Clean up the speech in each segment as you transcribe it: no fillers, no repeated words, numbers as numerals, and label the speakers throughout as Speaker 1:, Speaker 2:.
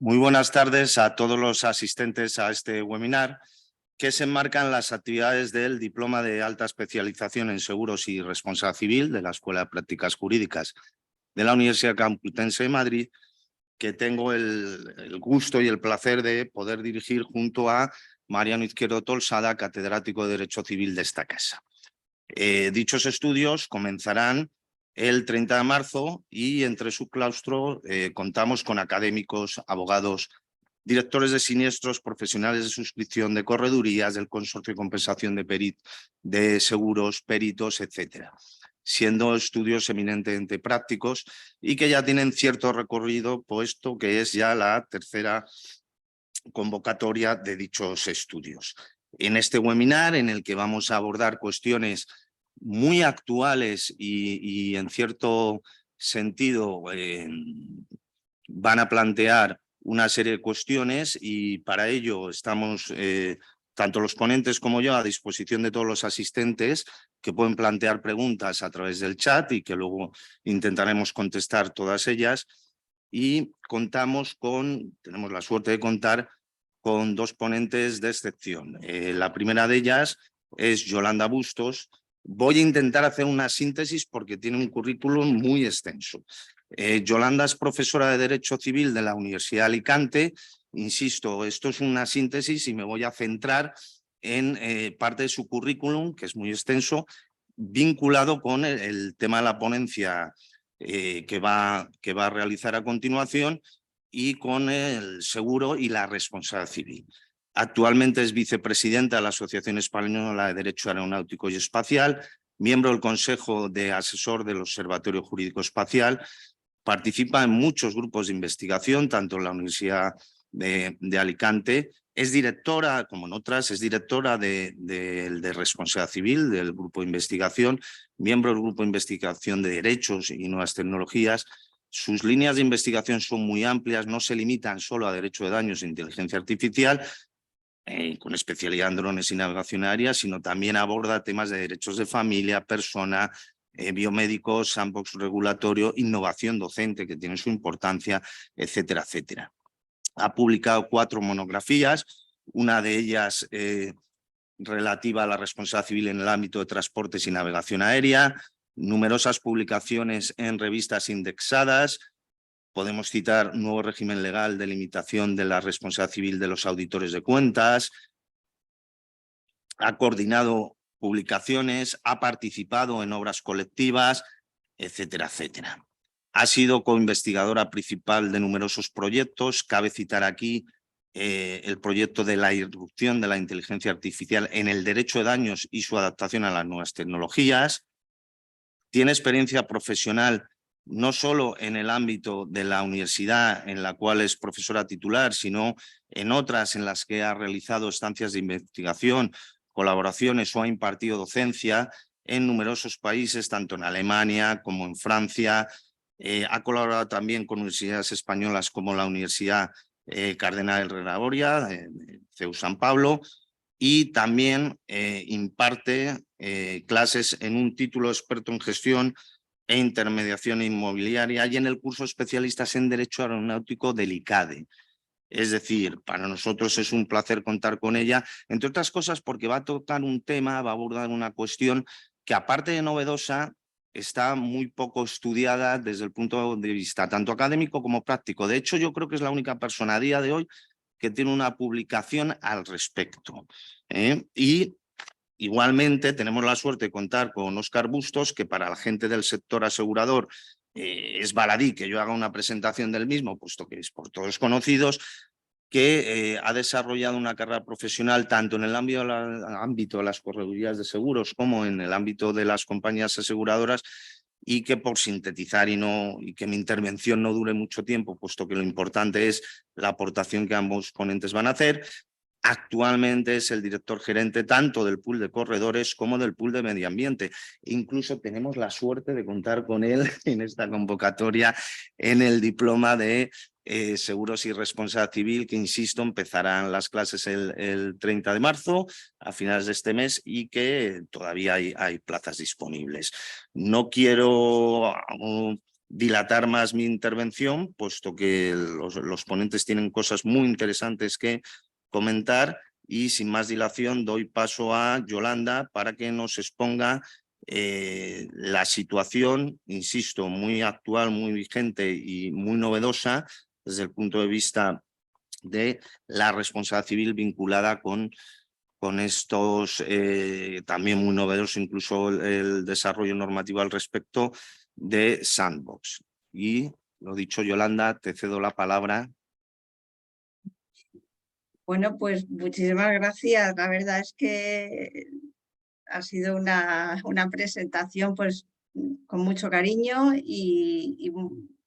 Speaker 1: Muy buenas tardes a todos los asistentes a este webinar que se enmarcan las actividades del Diploma de Alta Especialización en Seguros y Responsabilidad Civil de la Escuela de Prácticas Jurídicas de la Universidad Complutense de Madrid, que tengo el gusto y el placer de poder dirigir junto a Mariano Izquierdo Tolsada, catedrático de Derecho Civil de esta casa. Dichos estudios comenzarán el 30 de marzo y entre su claustro contamos con académicos, abogados, directores de siniestros, profesionales de suscripción, de corredurías, del consorcio de compensación de seguros, peritos, etcétera, siendo estudios eminentemente prácticos y que ya tienen cierto recorrido, puesto que es ya la tercera convocatoria de dichos estudios. En este webinar, en el que vamos a abordar cuestiones muy actuales y en cierto sentido van a plantear una serie de cuestiones, y para ello estamos tanto los ponentes como yo a disposición de todos los asistentes que pueden plantear preguntas a través del chat y que luego intentaremos contestar todas ellas. Y tenemos la suerte de contar con dos ponentes de excepción. La primera de ellas es Yolanda Bustos. Voy a intentar hacer una síntesis porque tiene un currículum muy extenso. Yolanda es profesora de Derecho Civil de la Universidad de Alicante. Insisto, esto es una síntesis y me voy a centrar en parte de su currículum, que es muy extenso, vinculado con el tema de la ponencia que va a realizar a continuación, y con el seguro y la responsabilidad civil. Actualmente es vicepresidenta de la Asociación Española de Derecho Aeronáutico y Espacial, miembro del Consejo de Asesor del Observatorio Jurídico Espacial, participa en muchos grupos de investigación, tanto en la Universidad de Alicante, es directora, como en otras, es directora de Responsabilidad Civil, del grupo de investigación, miembro del grupo de investigación de Derechos y Nuevas Tecnologías. Sus líneas de investigación son muy amplias, no se limitan solo a derecho de daños e inteligencia artificial, con especialidad en drones y navegación aérea, sino también aborda temas de derechos de familia, persona, biomédicos, sandbox regulatorio, innovación docente, que tiene su importancia, etcétera, etcétera. Ha publicado 4 monografías, una de ellas relativa a la responsabilidad civil en el ámbito de transportes y navegación aérea, numerosas publicaciones en revistas indexadas. Podemos citar nuevo régimen legal de limitación de la responsabilidad civil de los auditores de cuentas. Ha coordinado publicaciones, ha participado en obras colectivas, etcétera, etcétera. Ha sido coinvestigadora principal de numerosos proyectos. Cabe citar aquí el proyecto de la irrupción de la inteligencia artificial en el derecho de daños y su adaptación a las nuevas tecnologías. Tiene experiencia profesional no solo en el ámbito de la universidad en la cual es profesora titular, sino en otras en las que ha realizado estancias de investigación, colaboraciones o ha impartido docencia en numerosos países, tanto en Alemania como en Francia. Ha colaborado también con universidades españolas como la Universidad Cardenal Herrera Oria, CEU San Pablo, y también imparte clases en un título experto en gestión e intermediación inmobiliaria y en el curso especialistas en Derecho Aeronáutico del ICADE. Es decir, para nosotros es un placer contar con ella, entre otras cosas porque va a tocar un tema, va a abordar una cuestión que, aparte de novedosa, está muy poco estudiada desde el punto de vista tanto académico como práctico. De hecho, yo creo que es la única persona a día de hoy que tiene una publicación al respecto. Y igualmente tenemos la suerte de contar con Óscar Bustos, que para la gente del sector asegurador es baladí que yo haga una presentación del mismo, puesto que es por todos conocidos, que ha desarrollado una carrera profesional tanto en el ámbito de las corredurías de seguros como en el ámbito de las compañías aseguradoras, y que, por sintetizar y que mi intervención no dure mucho tiempo, puesto que lo importante es la aportación que ambos ponentes van a hacer, actualmente es el director gerente tanto del pool de corredores como del pool de medio ambiente. Incluso tenemos la suerte de contar con él en esta convocatoria en el diploma de Seguros y Responsabilidad Civil, que, insisto, empezarán las clases el 30 de marzo, a finales de este mes, y que todavía hay plazas disponibles. No quiero dilatar más mi intervención, puesto que los ponentes tienen cosas muy interesantes que comentar, y sin más dilación doy paso a Yolanda para que nos exponga la situación, insisto, muy actual, muy vigente y muy novedosa desde el punto de vista de la responsabilidad civil vinculada con estos, también muy novedosos, incluso el desarrollo normativo al respecto de Sandbox. Y lo dicho, Yolanda, te cedo la palabra.
Speaker 2: Bueno, pues muchísimas gracias. La verdad es que ha sido una presentación pues con mucho cariño y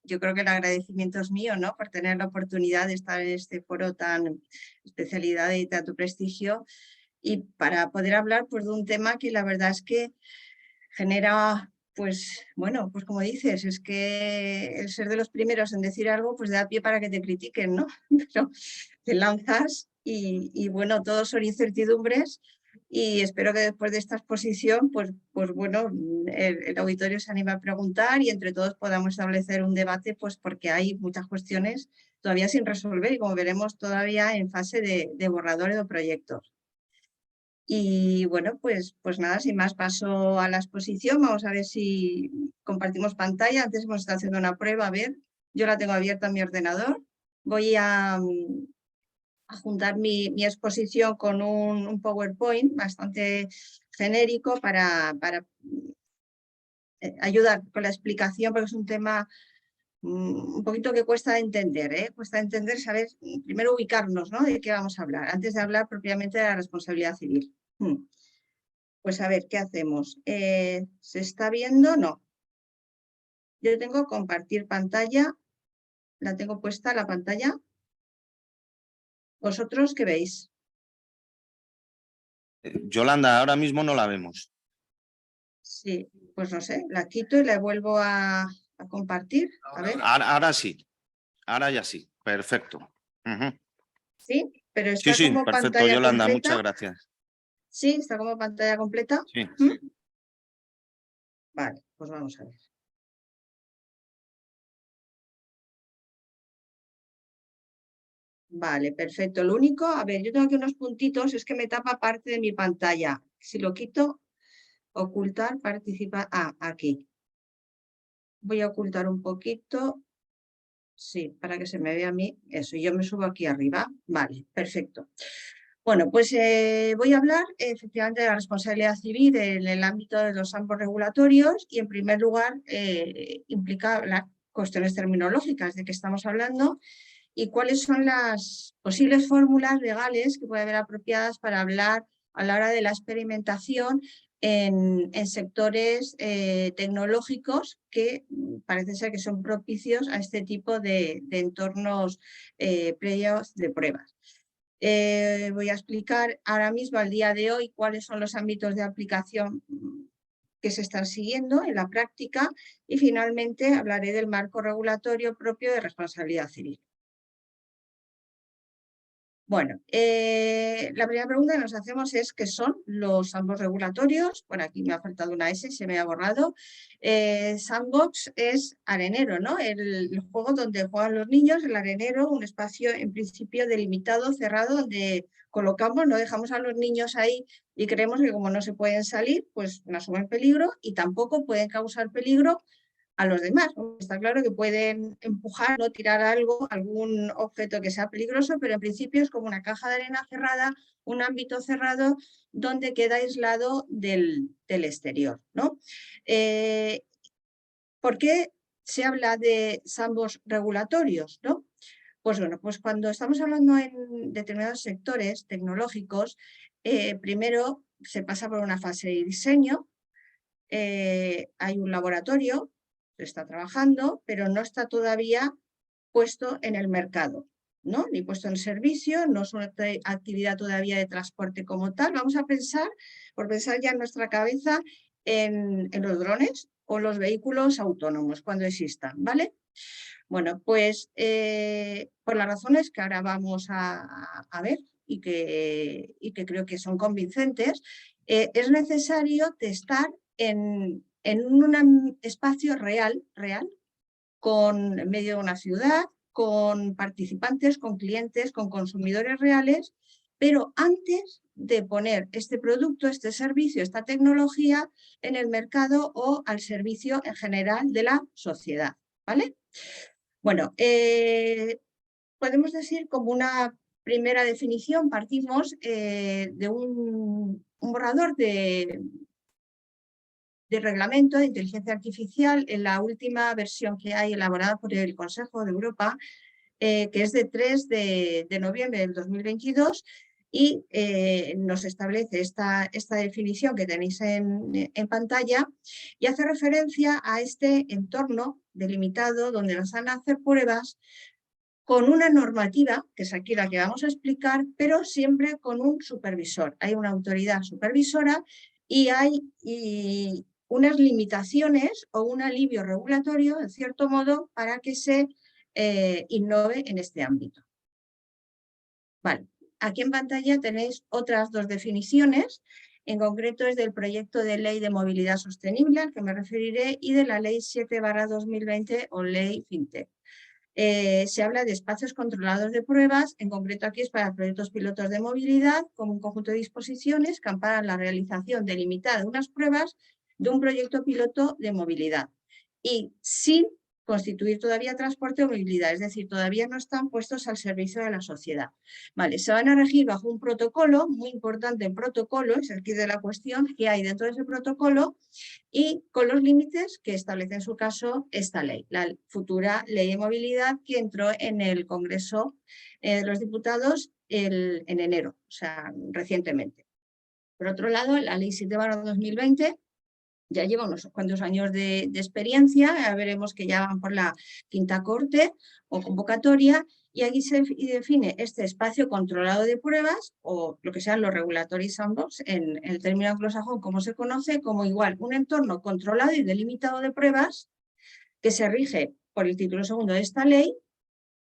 Speaker 2: yo creo que el agradecimiento es mío, ¿no? Por tener la oportunidad de estar en este foro tan especialidad y tanto prestigio, y para poder hablar pues de un tema que la verdad es que genera, pues bueno, pues como dices, es que el ser de los primeros en decir algo pues da pie para que te critiquen, ¿no? Pero te lanzas y bueno, todos son incertidumbres, y espero que después de esta exposición pues bueno, el auditorio se anime a preguntar y entre todos podamos establecer un debate, pues porque hay muchas cuestiones todavía sin resolver y, como veremos, todavía en fase de borradores de proyectos. Y bueno, pues nada, sin más paso a la exposición. Vamos a ver si compartimos pantalla. Antes hemos estado haciendo una prueba, a ver, yo la tengo abierta en mi ordenador. Voy a juntar mi exposición con un PowerPoint bastante genérico para ayudar con la explicación, porque es un tema un poquito que cuesta entender, ¿eh? Cuesta entender, saber, primero ubicarnos, ¿no? De qué vamos a hablar, antes de hablar propiamente de la responsabilidad civil. Pues a ver, ¿qué hacemos? ¿Se está viendo? No. Yo tengo compartir pantalla, la tengo puesta la pantalla. ¿Vosotros qué veis?
Speaker 1: Yolanda, ahora mismo no la vemos.
Speaker 2: Sí, pues no sé, la quito y la vuelvo a compartir. A ver.
Speaker 1: Ahora sí, ahora ya sí, perfecto.
Speaker 2: Sí, pero
Speaker 1: Sí,
Speaker 2: está
Speaker 1: sí,
Speaker 2: como
Speaker 1: perfecto,
Speaker 2: pantalla
Speaker 1: Yolanda, muchas
Speaker 2: completa.
Speaker 1: gracias.
Speaker 2: Sí, está como pantalla completa.
Speaker 1: Sí.
Speaker 2: Vale, pues vamos a ver. Vale, perfecto. Lo único, a ver, yo tengo aquí unos puntitos, es que me tapa parte de mi pantalla. Si lo quito, ocultar, participar. Ah, aquí. Voy a ocultar un poquito. Sí, para que se me vea a mí. Eso, yo me subo aquí arriba. Vale, perfecto. Bueno, pues voy a hablar efectivamente de la responsabilidad civil en el ámbito de los ambos regulatorios, y en primer lugar implica las cuestiones terminológicas de que estamos hablando y cuáles son las posibles fórmulas legales que puede haber apropiadas para hablar a la hora de la experimentación en sectores tecnológicos que parece ser que son propicios a este tipo de entornos previos de pruebas. Voy a explicar ahora mismo, al día de hoy, cuáles son los ámbitos de aplicación que se están siguiendo en la práctica, y finalmente hablaré del marco regulatorio propio de responsabilidad civil. Bueno, la primera pregunta que nos hacemos es ¿qué son los sandbox regulatorios? Bueno, aquí me ha faltado una S, se me ha borrado. Sandbox es arenero, ¿no? El juego donde juegan los niños, el arenero, un espacio en principio delimitado, cerrado, donde colocamos, no dejamos a los niños ahí y creemos que como no se pueden salir, pues no asumen peligro y tampoco pueden causar peligro a los demás. Está claro que pueden empujar o tirar algo, algún objeto que sea peligroso, pero en principio es como una caja de arena cerrada, un ámbito cerrado donde queda aislado del exterior, ¿no? ¿Por qué se habla de sandbox regulatorios, ¿no? Pues bueno, pues cuando estamos hablando en determinados sectores tecnológicos, primero se pasa por una fase de diseño, hay un laboratorio, se está trabajando, pero no está todavía puesto en el mercado, ¿no? Ni puesto en servicio, no es una actividad todavía de transporte como tal. Vamos a pensar, por pensar ya en nuestra cabeza, en los drones o los vehículos autónomos cuando existan, ¿vale? Bueno, pues por las razones que ahora vamos a ver y que creo que son convincentes, es necesario testar en un espacio real, en medio de una ciudad, con participantes, con clientes, con consumidores reales, pero antes de poner este producto, este servicio, esta tecnología en el mercado o al servicio en general de la sociedad, ¿vale? Bueno, podemos decir como una primera definición, partimos de un borrador de reglamento de inteligencia artificial en la última versión que hay elaborada por el Consejo de Europa, que es de 3 de noviembre del 2022 y nos establece esta definición que tenéis en pantalla y hace referencia a este entorno delimitado donde nos van a hacer pruebas con una normativa, que es aquí la que vamos a explicar, pero siempre con un supervisor. Hay una autoridad supervisora y hay unas limitaciones o un alivio regulatorio, en cierto modo, para que se innove en este ámbito. Vale, aquí en pantalla tenéis otras dos definiciones, en concreto es del proyecto de ley de movilidad sostenible, al que me referiré, y de la ley 7/2020 o ley FinTech. Se habla de espacios controlados de pruebas, en concreto aquí es para proyectos pilotos de movilidad, como un conjunto de disposiciones que amparan la realización delimitada de unas pruebas de un proyecto piloto de movilidad y sin constituir todavía transporte o movilidad, es decir, todavía no están puestos al servicio de la sociedad. Vale, se van a regir bajo un protocolo, muy importante el protocolo, es el quid de la cuestión, que hay dentro de ese protocolo y con los límites que establece en su caso esta ley, la futura ley de movilidad que entró en el Congreso de los Diputados en enero, o sea, recientemente. Por otro lado, la ley 7/2020 ya lleva unos cuantos años de experiencia, ya veremos que ya van por la quinta corte o convocatoria, y aquí se define este espacio controlado de pruebas, o lo que sean los regulatory sandbox, en el término anglosajón como se conoce, como igual un entorno controlado y delimitado de pruebas que se rige por el título segundo de esta ley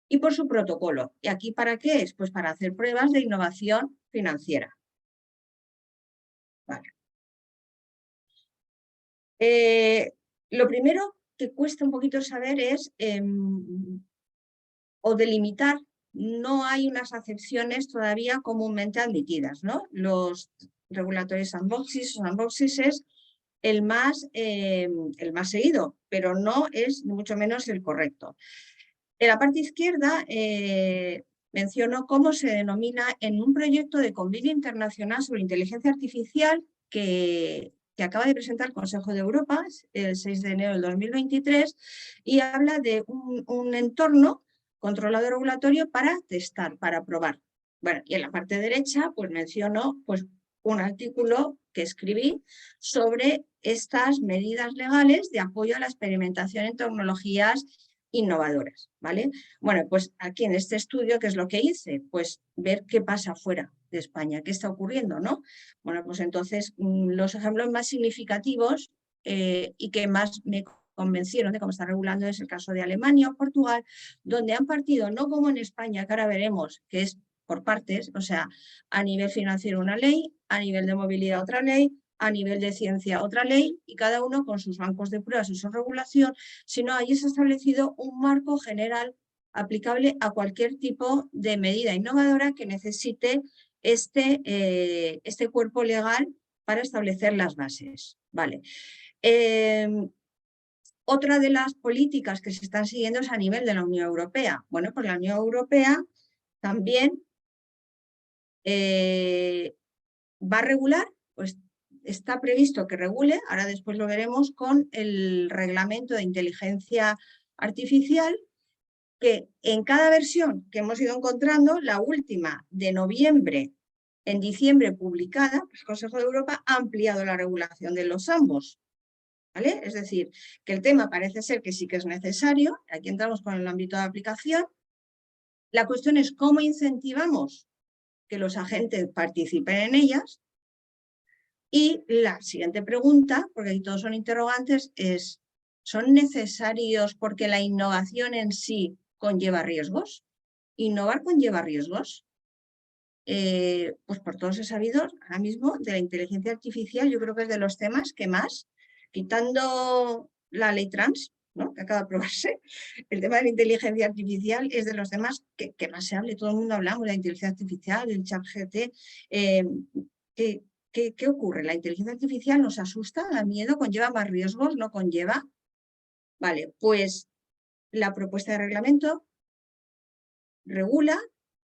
Speaker 2: y por su protocolo. ¿Y aquí para qué es? Pues para hacer pruebas de innovación financiera. Vale. Lo primero que cuesta un poquito saber es, o delimitar, no hay unas acepciones todavía comúnmente admitidas, ¿no? Los regulatorios sandboxes es el más seguido, pero no es ni mucho menos el correcto. En la parte izquierda menciono cómo se denomina en un proyecto de convenio internacional sobre inteligencia artificial que acaba de presentar el Consejo de Europa el 6 de enero del 2023 y habla de un entorno controlado regulatorio para testar, para probar. Bueno, y en la parte derecha pues menciono pues, un artículo que escribí sobre estas medidas legales de apoyo a la experimentación en tecnologías innovadoras, ¿vale? Bueno, pues aquí en este estudio, ¿qué es lo que hice? Pues ver qué pasa fuera de España, qué está ocurriendo, ¿no? Bueno, pues entonces los ejemplos más significativos y que más me convencieron de cómo está regulando es el caso de Alemania o Portugal, donde han partido, no como en España, que ahora veremos, que es por partes, o sea, a nivel financiero una ley, a nivel de movilidad otra ley, a nivel de ciencia otra ley y cada uno con sus bancos de pruebas y su regulación, sino ahí se ha establecido un marco general aplicable a cualquier tipo de medida innovadora que necesite este cuerpo legal para establecer las bases. Vale. Otra de las políticas que se están siguiendo es a nivel de la Unión Europea. Bueno, pues la Unión Europea también va a regular, pues está previsto que regule, ahora después lo veremos, con el reglamento de inteligencia artificial, que en cada versión que hemos ido encontrando, la última de noviembre, en diciembre publicada, el Consejo de Europa ha ampliado la regulación de los ambos. ¿Vale? Es decir, que el tema parece ser que sí que es necesario, aquí entramos con el ámbito de aplicación. La cuestión es cómo incentivamos que los agentes participen en ellas. Y la siguiente pregunta, porque aquí todos son interrogantes, es, ¿son necesarios porque la innovación en sí conlleva riesgos? ¿Innovar conlleva riesgos? Pues por todos he sabido, ahora mismo, de la inteligencia artificial, yo creo que es de los temas que más, quitando la ley trans, ¿no?, que acaba de aprobarse. El tema de la inteligencia artificial es de los temas que más se hable, todo el mundo hablamos de la inteligencia artificial, del ChatGPT. ¿Qué ocurre? ¿La inteligencia artificial nos asusta, da miedo, conlleva más riesgos, no conlleva? Vale, pues la propuesta de reglamento regula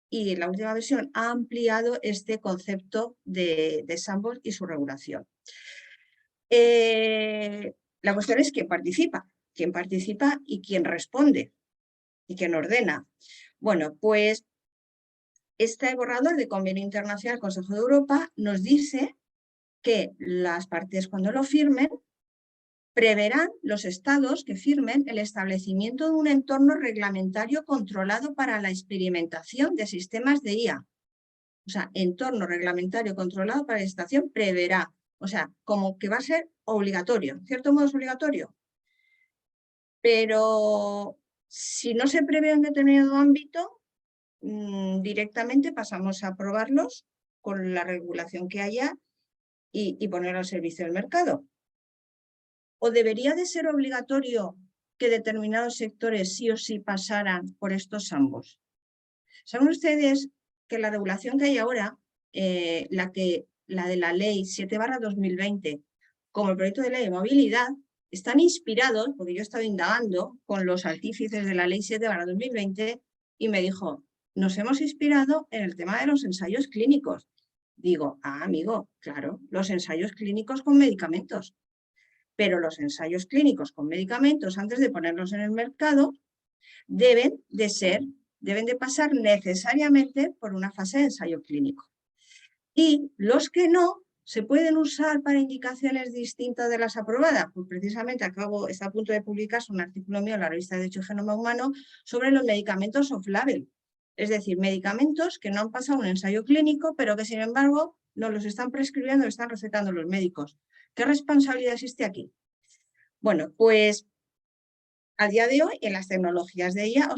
Speaker 2: y en la última versión ha ampliado este concepto de sandbox y su regulación. La cuestión es quién participa y quién responde y quién ordena. Bueno, pues este borrador de Convenio Internacional Consejo de Europa nos dice que las partes, cuando lo firmen, preverán los estados que firmen el establecimiento de un entorno reglamentario controlado para la experimentación de sistemas de IA. O sea, entorno reglamentario controlado para la estación preverá. O sea, como que va a ser obligatorio, en cierto modo es obligatorio. Pero si no se prevé en determinado ámbito, directamente pasamos a aprobarlos con la regulación que haya y ponerlo al servicio del mercado. ¿O debería de ser obligatorio que determinados sectores sí o sí pasaran por estos ambos? ¿Saben ustedes que la regulación que hay ahora, la de la ley 7/2020, como el proyecto de ley de movilidad, están inspirados, porque yo he estado indagando con los artífices de la ley 7/2020 y me dijo, nos hemos inspirado en el tema de los ensayos clínicos. Digo, amigo, claro, los ensayos clínicos con medicamentos. Pero los ensayos clínicos con medicamentos, antes de ponerlos en el mercado, deben de pasar necesariamente por una fase de ensayo clínico. Y los que no se pueden usar para indicaciones distintas de las aprobadas. Pues precisamente está a punto de publicarse un artículo mío en la revista de Derecho y Genoma Humano sobre los medicamentos off-label. Es decir, medicamentos que no han pasado un ensayo clínico, pero que sin embargo nos los están prescribiendo, los están recetando los médicos. ¿Qué responsabilidad existe aquí? Bueno, pues a día de hoy, en las tecnologías de IA,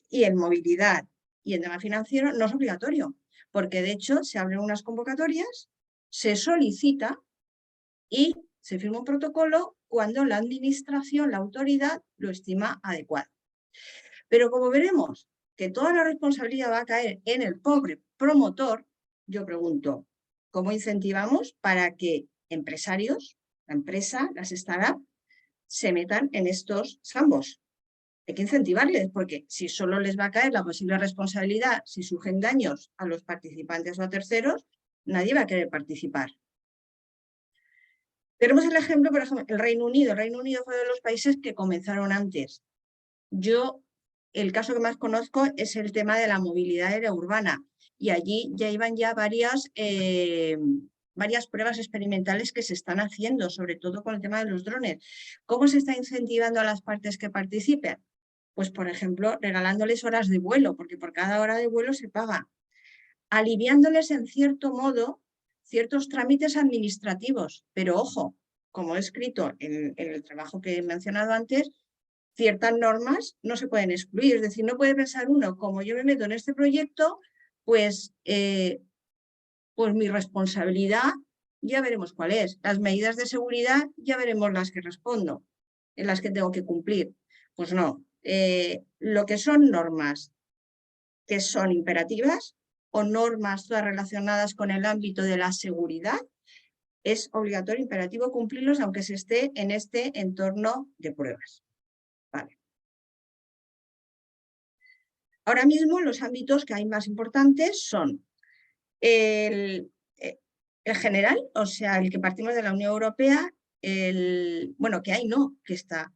Speaker 2: y en movilidad y en tema financiero, no es obligatorio, porque de hecho se abren unas convocatorias, se solicita y se firma un protocolo cuando la administración, la autoridad, lo estima adecuado. Pero como veremos que toda la responsabilidad va a caer en el pobre promotor, yo pregunto, ¿cómo incentivamos para que empresarios, la empresa, las startups, se metan en estos sandbox? Hay que incentivarles, porque si solo les va a caer la posible responsabilidad, si surgen daños a los participantes o a terceros, nadie va a querer participar. Tenemos el ejemplo, por ejemplo, el Reino Unido. El Reino Unido fue de los países que comenzaron antes. El caso que más conozco es el tema de la movilidad aérea urbana, y allí ya iban varias pruebas experimentales que se están haciendo, sobre todo con el tema de los drones. ¿Cómo se está incentivando a las partes que participen? Pues, por ejemplo, regalándoles horas de vuelo, porque por cada hora de vuelo se paga. Aliviándoles, en cierto modo, ciertos trámites administrativos. Pero, ojo, como he escrito en el trabajo que he mencionado antes, ciertas normas no se pueden excluir. Es decir, no puede pensar uno, como yo me meto en este proyecto, pues mi responsabilidad ya veremos cuál es. Las medidas de seguridad ya veremos las que respondo, en las que tengo que cumplir. Pues no. Lo que son normas que son imperativas o normas todas relacionadas con el ámbito de la seguridad, es obligatorio, imperativo cumplirlos aunque se esté en este entorno de pruebas. Vale. Ahora mismo los ámbitos que hay más importantes son el general, o sea, el que partimos de la Unión Europea, que está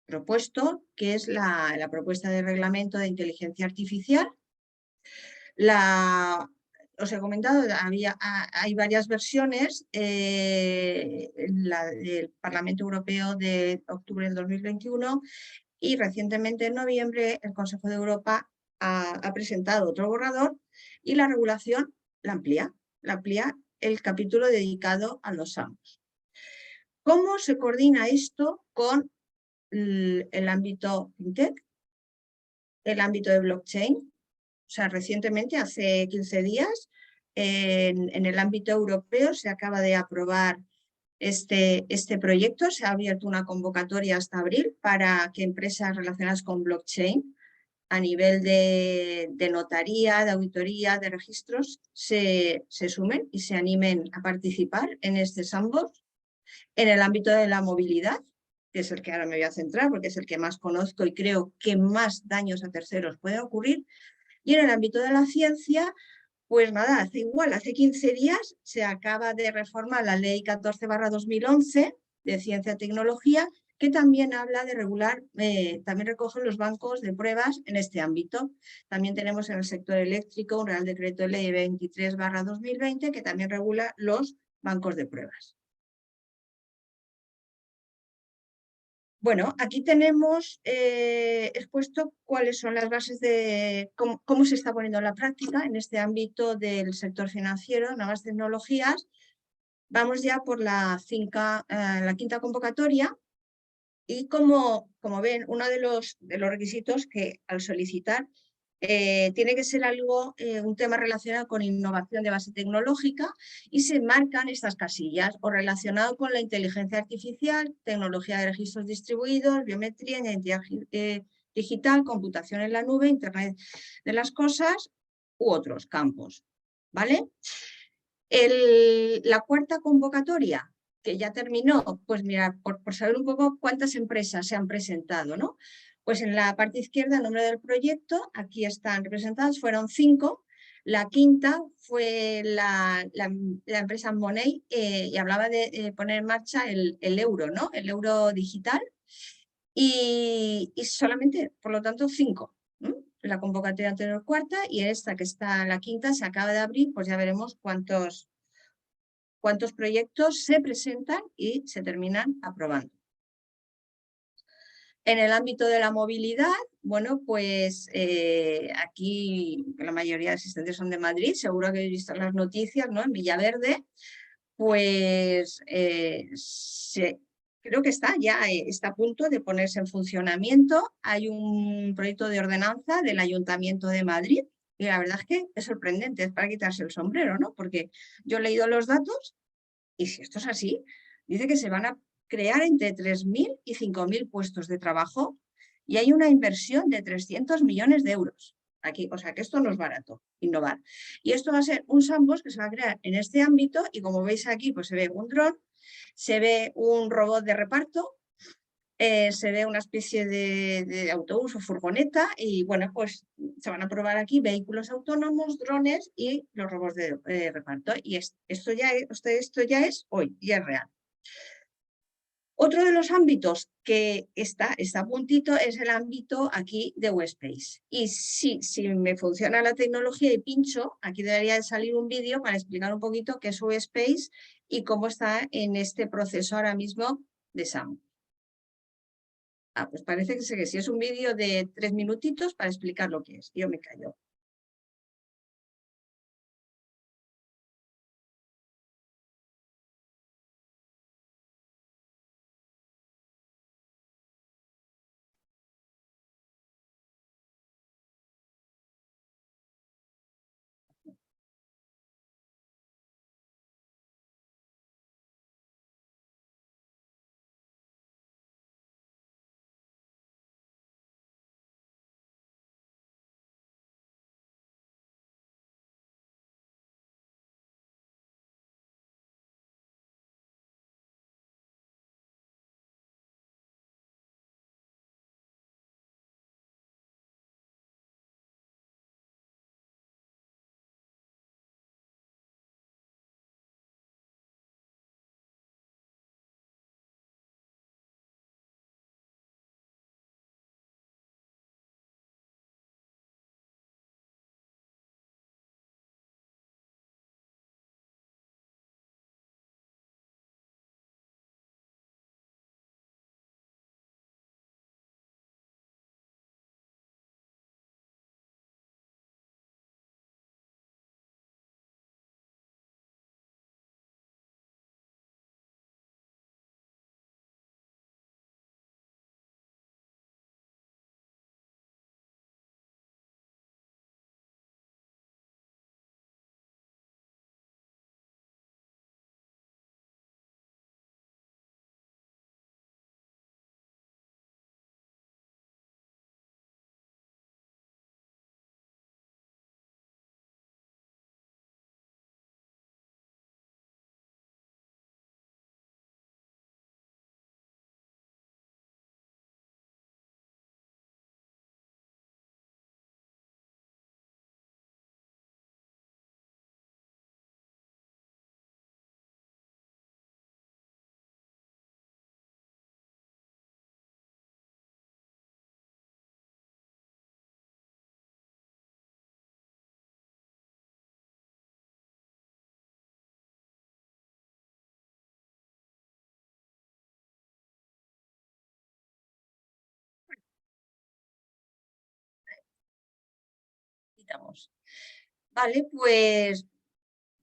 Speaker 2: propuesto, que es la propuesta de reglamento de inteligencia artificial. Os he comentado, hay varias versiones. La del Parlamento Europeo de octubre del 2021 y recientemente en noviembre el Consejo de Europa ha presentado otro borrador y la regulación la amplía el capítulo dedicado a los sandbox. ¿Cómo se coordina esto con el ámbito fintech, el ámbito de blockchain? O sea, recientemente, hace 15 días, en el ámbito europeo se acaba de aprobar este proyecto. Se ha abierto una convocatoria hasta abril para que empresas relacionadas con blockchain a nivel de notaría, de auditoría, de registros, se sumen y se animen a participar en este sandbox. En el ámbito de la movilidad, que es el que ahora me voy a centrar porque es el que más conozco y creo que más daños a terceros pueden ocurrir. Y en el ámbito de la ciencia, pues nada, hace 15 días se acaba de reformar la ley 14/2011 de ciencia y tecnología, que también habla de regular, también recoge los bancos de pruebas en este ámbito. También tenemos en el sector eléctrico un Real Decreto Ley 23/2020 que también regula los bancos de pruebas. Bueno, aquí tenemos expuesto cuáles son las bases de cómo se está poniendo en la práctica en este ámbito del sector financiero, nuevas tecnologías. Vamos ya por la quinta convocatoria y como ven, uno de los requisitos que al solicitar tiene que ser un tema relacionado con innovación de base tecnológica y se marcan estas casillas o relacionado con la inteligencia artificial, tecnología de registros distribuidos, biometría, identidad digital, computación en la nube, Internet de las cosas u otros campos. ¿Vale? La cuarta convocatoria, que ya terminó, pues mira, por saber un poco cuántas empresas se han presentado, ¿no? Pues en la parte izquierda, el nombre del proyecto, aquí están representadas, fueron 5. La quinta fue la empresa Money y hablaba de poner en marcha el euro, ¿no? El euro digital. Y solamente, por lo tanto, 5. La convocatoria anterior cuarta y esta que está la quinta se acaba de abrir, pues ya veremos cuántos proyectos se presentan y se terminan aprobando. En el ámbito de la movilidad, bueno, pues aquí la mayoría de asistentes son de Madrid, seguro que habéis visto las noticias, ¿no? En Villaverde, pues creo que está a punto de ponerse en funcionamiento. Hay un proyecto de ordenanza del Ayuntamiento de Madrid y la verdad es que es sorprendente, es para quitarse el sombrero, ¿no? Porque yo he leído los datos y si esto es así, dice que se van a crear entre 3.000 y 5.000 puestos de trabajo y hay una inversión de 300 millones de euros. Aquí, o sea que esto no es barato, innovar. Y esto va a ser un sandbox que se va a crear en este ámbito y como veis aquí, pues se ve un dron, se ve un robot de reparto, se ve una especie de autobús o furgoneta y bueno, pues se van a probar aquí vehículos autónomos, drones y los robots de reparto. Y esto ya es hoy, ya es real. Otro de los ámbitos que está a puntito es el ámbito aquí de WebSpace. Y si me funciona la tecnología y pincho, aquí debería de salir un vídeo para explicar un poquito qué es WebSpace y cómo está en este proceso ahora mismo de SAM. Pues parece que sí, es un vídeo de 3 minutitos para explicar lo que es. Yo me callo. quitamos. Vale, pues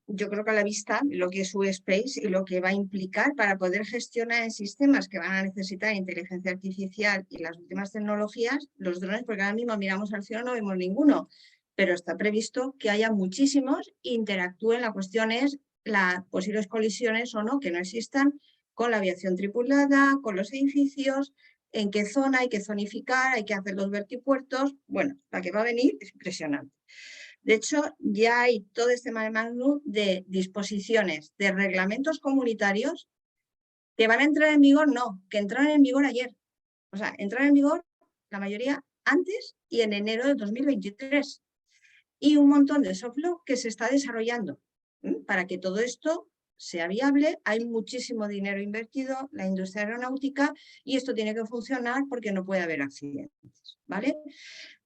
Speaker 2: yo creo que a la vista lo que es U-Space y lo que va a implicar para poder gestionar en sistemas que van a necesitar inteligencia artificial y las últimas tecnologías, los drones, porque ahora mismo miramos al cielo no vemos ninguno, pero está previsto que haya muchísimos, interactúen. La cuestión es las posibles colisiones o no, que no existan con la aviación tripulada, con los edificios, en qué zona hay que zonificar, hay que hacer los vertipuertos. Bueno, la que va a venir es impresionante. De hecho, ya hay todo este mare magnum de disposiciones, de reglamentos comunitarios que van a entrar en vigor, no, que entraron en vigor ayer. O sea, entraron en vigor la mayoría antes y en enero de 2023. Y un montón de software que se está desarrollando para que todo esto sea viable. Hay muchísimo dinero invertido, la industria aeronáutica, y esto tiene que funcionar porque no puede haber accidentes, ¿vale?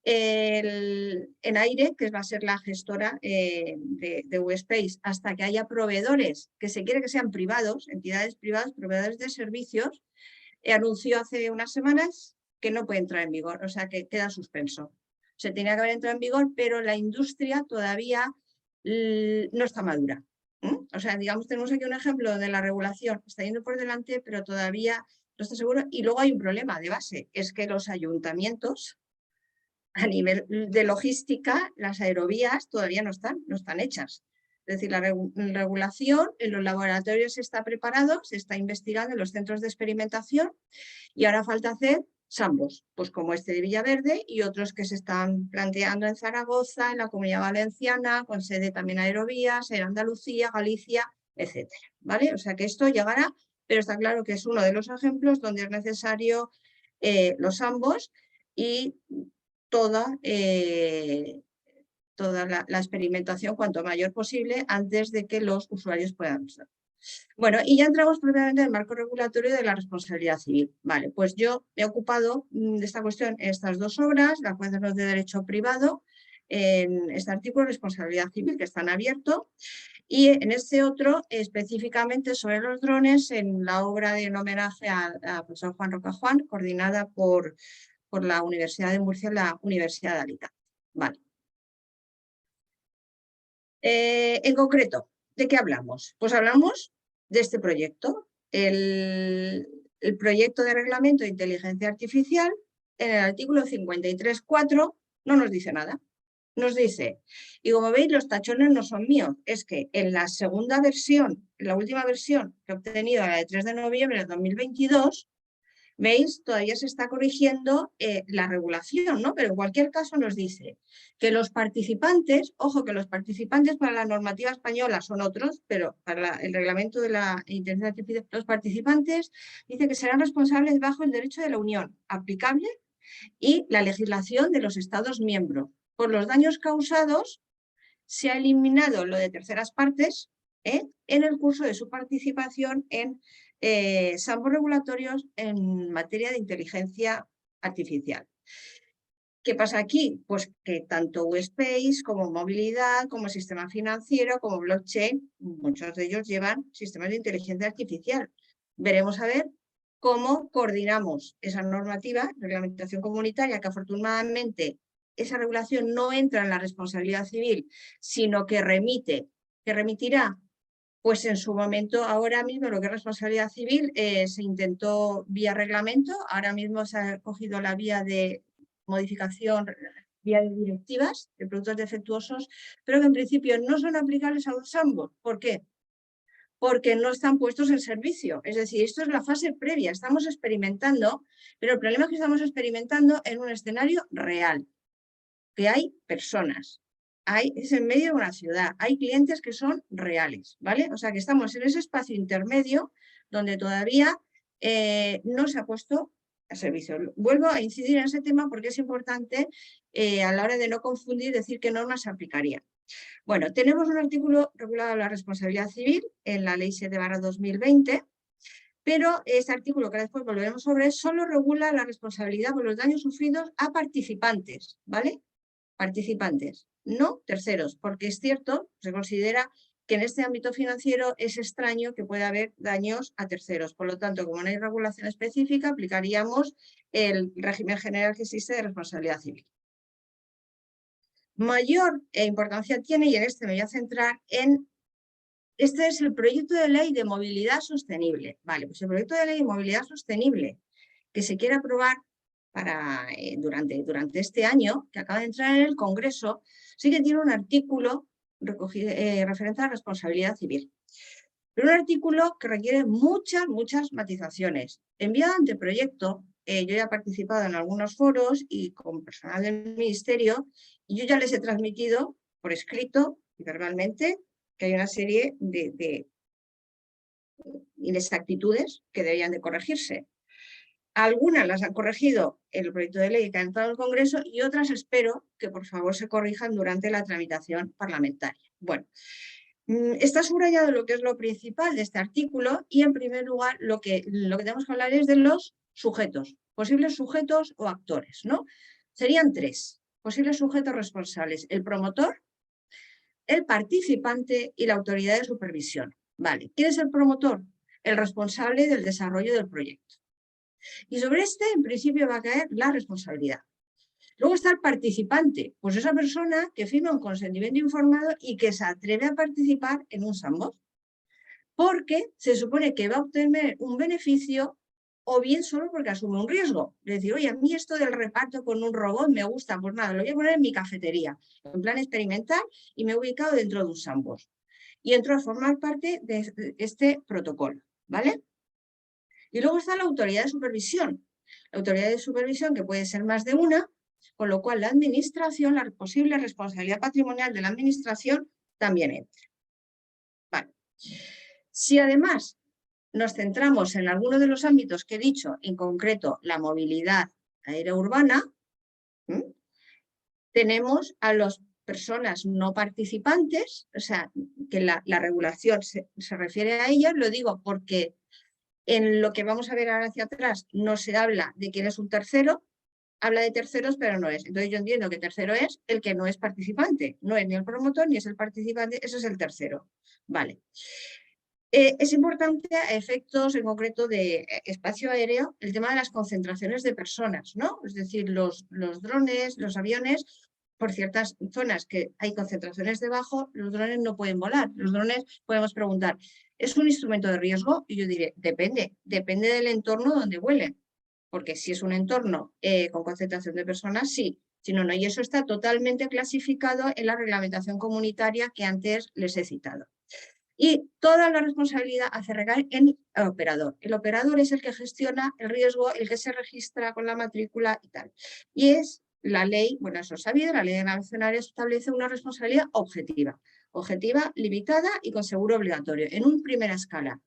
Speaker 2: En Aire, que va a ser la gestora de U-Space, hasta que haya proveedores que se quiere que sean privados, entidades privadas, proveedores de servicios, anunció hace unas semanas que no puede entrar en vigor, o sea que queda suspenso. Se tenía que haber entrado en vigor, pero la industria todavía no está madura. O sea, digamos, tenemos aquí un ejemplo de la regulación, está yendo por delante, pero todavía no está seguro. Y luego hay un problema de base, es que los ayuntamientos, a nivel de logística, las aerovías todavía no están hechas. Es decir, la regulación en los laboratorios está preparado, se está investigando en los centros de experimentación y ahora falta hacer SAMBOs, pues como este de Villaverde y otros que se están planteando en Zaragoza, en la Comunidad Valenciana, con sede también Aerovías, en Andalucía, Galicia, etcétera, ¿vale? O sea que esto llegará, pero está claro que es uno de los ejemplos donde es necesario los SAMBOs y toda la experimentación cuanto mayor posible antes de que los usuarios puedan usar. Bueno, y ya entramos propiamente en el marco regulatorio de la responsabilidad civil. Vale, pues yo me he ocupado de esta cuestión en estas dos obras, la jueza de derecho privado, en este artículo de responsabilidad civil que está en abierto, y en este otro específicamente sobre los drones en la obra de un homenaje al profesor Juan Roca Juan, coordinada por la Universidad de Murcia y la Universidad de Alicante. Vale. En concreto, ¿de qué hablamos? Pues hablamos de este proyecto, el proyecto de reglamento de inteligencia artificial. En el artículo 53.4 no nos dice nada. Nos dice, y como veis los tachones no son míos, es que en la segunda versión, en la última versión que he obtenido, la de 3 de noviembre de 2022, ¿veis? Todavía se está corrigiendo la regulación, ¿no? Pero en cualquier caso nos dice que los participantes, ojo que los participantes para la normativa española son otros, pero para el reglamento de la inteligencia artificial, los participantes dice que serán responsables bajo el derecho de la Unión aplicable y la legislación de los Estados miembros. Por los daños causados se ha eliminado lo de terceras partes en el curso de su participación en SAMBOs regulatorios en materia de inteligencia artificial. ¿Qué pasa aquí? Pues que tanto U-Space como movilidad, como sistema financiero, como blockchain, muchos de ellos llevan sistemas de inteligencia artificial. Veremos a ver cómo coordinamos esa normativa, reglamentación comunitaria, que afortunadamente esa regulación no entra en la responsabilidad civil, sino que remitirá. Pues en su momento, ahora mismo lo que es responsabilidad civil se intentó vía reglamento, ahora mismo se ha cogido la vía de modificación, vía de directivas de productos defectuosos, pero que en principio no son aplicables a los SAMBOs. ¿Por qué? Porque no están puestos en servicio. Es decir, esto es la fase previa, estamos experimentando, pero el problema es que estamos experimentando en un escenario real, que hay personas. Es en medio de una ciudad, hay clientes que son reales, ¿vale? O sea que estamos en ese espacio intermedio donde todavía no se ha puesto a servicio. Vuelvo a incidir en ese tema porque es importante a la hora de no confundir, decir qué normas se aplicarían. Bueno, tenemos un artículo regulado de la responsabilidad civil en la Ley 7/2020, pero este artículo que después volveremos sobre solo regula la responsabilidad por los daños sufridos a participantes, ¿vale? Participantes, no terceros, porque es cierto, se considera que en este ámbito financiero es extraño que pueda haber daños a terceros. Por lo tanto, como no hay regulación específica, aplicaríamos el régimen general que existe de responsabilidad civil. mayor importancia tiene, y en este me voy a centrar en, este es el proyecto de ley de movilidad sostenible. Vale, pues el proyecto de ley de movilidad sostenible que se quiere aprobar para, durante este año, que acaba de entrar en el Congreso, sí que tiene un artículo referente a la responsabilidad civil. Pero un artículo que requiere muchas matizaciones. Enviado anteproyecto, yo ya he participado en algunos foros y con personal del Ministerio, y yo ya les he transmitido por escrito y verbalmente que hay una serie de inexactitudes que deberían de corregirse. Algunas las han corregido en el proyecto de ley que ha entrado al Congreso y otras espero que por favor se corrijan durante la tramitación parlamentaria. Bueno, está subrayado lo que es lo principal de este artículo y en primer lugar lo que tenemos que hablar es de los sujetos, posibles sujetos o actores, ¿no? Serían tres posibles sujetos responsables: el promotor, el participante y la autoridad de supervisión. Vale, ¿quién es el promotor? El responsable del desarrollo del proyecto. Y sobre este, en principio, va a caer la responsabilidad. Luego está el participante, pues esa persona que firma un consentimiento informado y que se atreve a participar en un sandbox, porque se supone que va a obtener un beneficio o bien solo porque asume un riesgo. Es decir, oye, a mí esto del reparto con un robot me gusta, pues nada, lo voy a poner en mi cafetería, en plan experimental, y me he ubicado dentro de un sandbox. Y entro a formar parte de este protocolo, ¿vale? Y luego está la autoridad de supervisión. La autoridad de supervisión, que puede ser más de una, con lo cual la administración, la posible responsabilidad patrimonial de la administración también entra. Vale. Si además nos centramos en alguno de los ámbitos que he dicho, en concreto la movilidad aérea urbana, tenemos a las personas no participantes, o sea, que la regulación se refiere a ellas, lo digo porque en lo que vamos a ver ahora hacia atrás no se habla de quién es un tercero, habla de terceros, pero no es. Entonces yo entiendo que tercero es el que no es participante, no es ni el promotor ni es el participante, eso es el tercero. Vale. Es importante a efectos en concreto de espacio aéreo el tema de las concentraciones de personas, ¿no? Es decir, los drones, los aviones, por ciertas zonas que hay concentraciones debajo, los drones no pueden volar. Los drones, podemos preguntar, ¿es un instrumento de riesgo? Y yo diré, depende del entorno donde vuelen. Porque si es un entorno con concentración de personas, sí. Si no, no. Y eso está totalmente clasificado en la reglamentación comunitaria que antes les he citado. Y toda la responsabilidad hace recaer en el operador. El operador es el que gestiona el riesgo, el que se registra con la matrícula y tal. Y es la ley, bueno, eso es sabido, la ley de navegación aérea establece una responsabilidad objetiva, limitada y con seguro obligatorio, en una primera escala.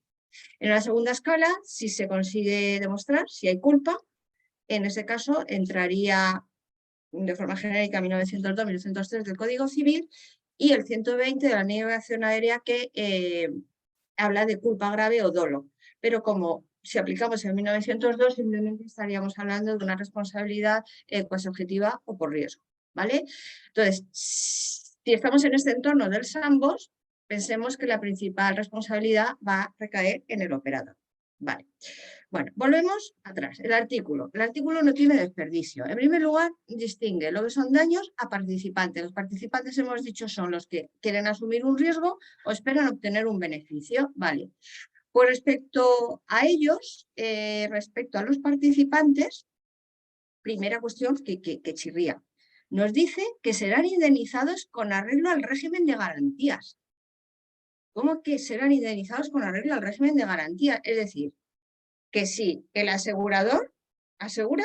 Speaker 2: En la segunda escala, si se consigue demostrar si hay culpa, en ese caso entraría de forma genérica 1902-1903 del Código Civil y el 120 de la Ley de Navegación Aérea que habla de culpa grave o dolo. Pero como si aplicamos el 1902, simplemente estaríamos hablando de una responsabilidad cuasi objetiva o por riesgo, ¿vale? Entonces, si estamos en este entorno del sandbox, pensemos que la principal responsabilidad va a recaer en el operador. Vale. Bueno, volvemos atrás. El artículo no tiene desperdicio. En primer lugar, distingue lo que son daños a participantes. Los participantes, hemos dicho, son los que quieren asumir un riesgo o esperan obtener un beneficio. Vale. Pues respecto a ellos, respecto a los participantes, primera cuestión que chirría. Nos dice que serán indemnizados con arreglo al régimen de garantías. ¿Cómo que serán indemnizados con arreglo al régimen de garantías? Es decir, que si el asegurador asegura,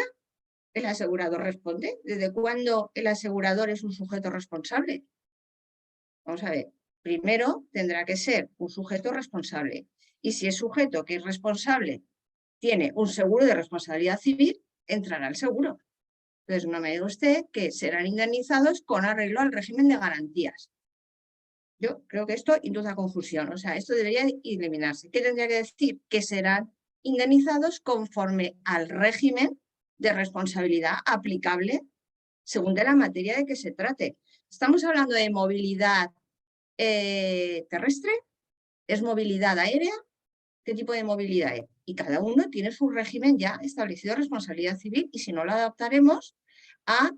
Speaker 2: el asegurador responde. ¿Desde cuándo el asegurador es un sujeto responsable? Vamos a ver, primero tendrá que ser un sujeto responsable. Y si es sujeto que es responsable, tiene un seguro de responsabilidad civil, entrará al seguro. Entonces no me diga usted que serán indemnizados con arreglo al régimen de garantías. Yo creo que esto induce a confusión, o sea, esto debería eliminarse. ¿Qué tendría que decir? Que serán indemnizados conforme al régimen de responsabilidad aplicable según de la materia de que se trate. ¿Estamos hablando de movilidad terrestre? ¿Es movilidad aérea? ¿Qué tipo de movilidad es? Y cada uno tiene su régimen ya establecido de responsabilidad civil y si no lo adaptaremos a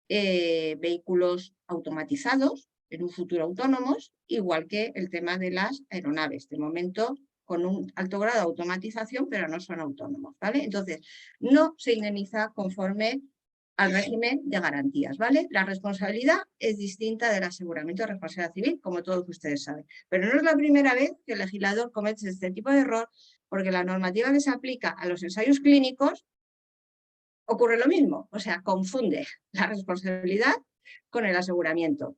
Speaker 2: vehículos automatizados, en un futuro autónomos, igual que el tema de las aeronaves. De momento, con un alto grado de automatización, pero no son autónomos, ¿vale? Entonces, no se indemniza conforme al régimen de garantías, ¿vale? La responsabilidad es distinta del aseguramiento de responsabilidad civil, como todos ustedes saben. Pero no es la primera vez que el legislador comete este tipo de error, porque la normativa que se aplica a los ensayos clínicos ocurre lo mismo, o sea, confunde la responsabilidad con el aseguramiento.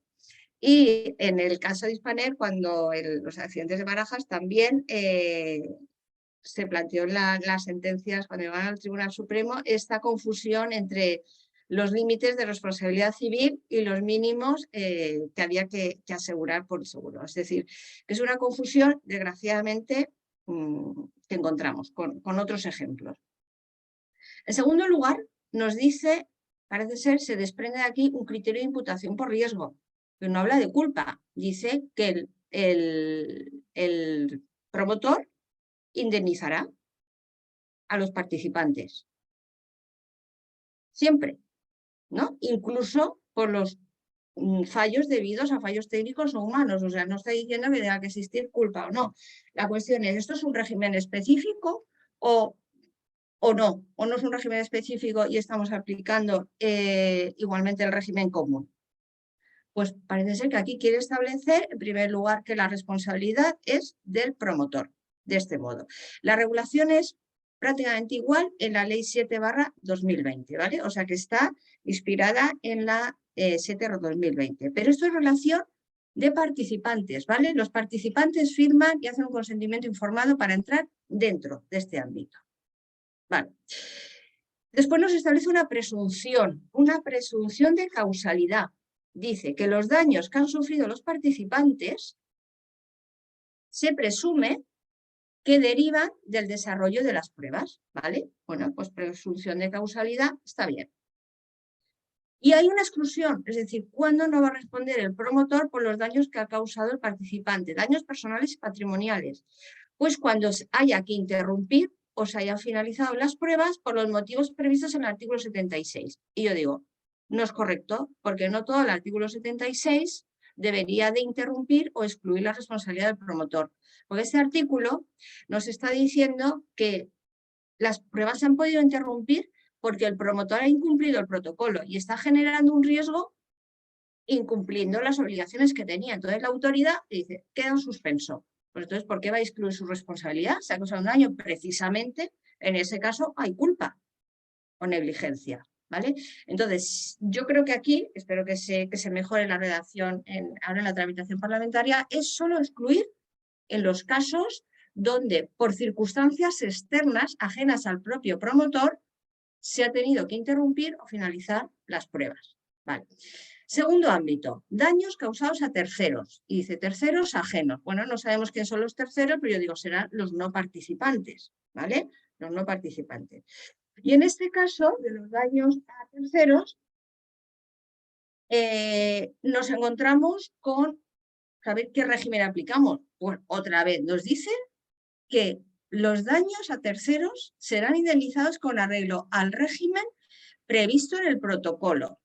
Speaker 2: Y en el caso de Hispaner, cuando los accidentes de Barajas también se planteó en las sentencias, cuando llegaron al Tribunal Supremo, esta confusión entre los límites de responsabilidad civil y los mínimos que había que asegurar por el seguro. Es decir, que es una confusión, desgraciadamente, que encontramos con otros ejemplos. En segundo lugar, nos dice, parece ser, se desprende de aquí un criterio de imputación por riesgo, que no habla de culpa. Dice que el promotor indemnizará a los participantes. Siempre, ¿no? Incluso por los fallos debidos a fallos técnicos o humanos. O sea, no está diciendo que tenga que existir culpa o no. La cuestión es, ¿esto es un régimen específico o no es un régimen específico y estamos aplicando igualmente el régimen común? Pues parece ser que aquí quiere establecer, en primer lugar, que la responsabilidad es del promotor, de este modo. La regulación es prácticamente igual en la Ley 7/2020, ¿vale? O sea que está inspirada en la 7/2020. Pero esto es relación de participantes, ¿vale? Los participantes firman y hacen un consentimiento informado para entrar dentro de este ámbito. Vale. Después nos establece una presunción de causalidad. Dice que los daños que han sufrido los participantes se presume que derivan del desarrollo de las pruebas, ¿vale? Bueno, pues presunción de causalidad está bien. Y hay una exclusión, es decir, ¿cuándo no va a responder el promotor por los daños que ha causado el participante? Daños personales y patrimoniales. Pues cuando haya que interrumpir o se hayan finalizado las pruebas por los motivos previstos en el artículo 76. Y yo digo, no es correcto, porque no todo el artículo 76 debería de interrumpir o excluir la responsabilidad del promotor. Porque este artículo nos está diciendo que las pruebas se han podido interrumpir porque el promotor ha incumplido el protocolo y está generando un riesgo incumpliendo las obligaciones que tenía. Entonces la autoridad dice, queda en suspenso. Pues entonces, ¿por qué va a excluir su responsabilidad? Se ha causado un daño, precisamente en ese caso hay culpa o negligencia, ¿vale? Entonces, yo creo que aquí, espero que se mejore la redacción ahora en la tramitación parlamentaria, es solo excluir en los casos donde por circunstancias externas ajenas al propio promotor se ha tenido que interrumpir o finalizar las pruebas. Vale. Segundo ámbito, daños causados a terceros. Y dice terceros ajenos. Bueno, no sabemos quién son los terceros, pero yo digo, serán los no participantes, ¿vale? Los no participantes. Y en este caso, de los daños a terceros, nos encontramos con, ¿saber qué régimen aplicamos? Pues otra vez nos dice que los daños a terceros serán indemnizados con arreglo al régimen previsto en el protocolo.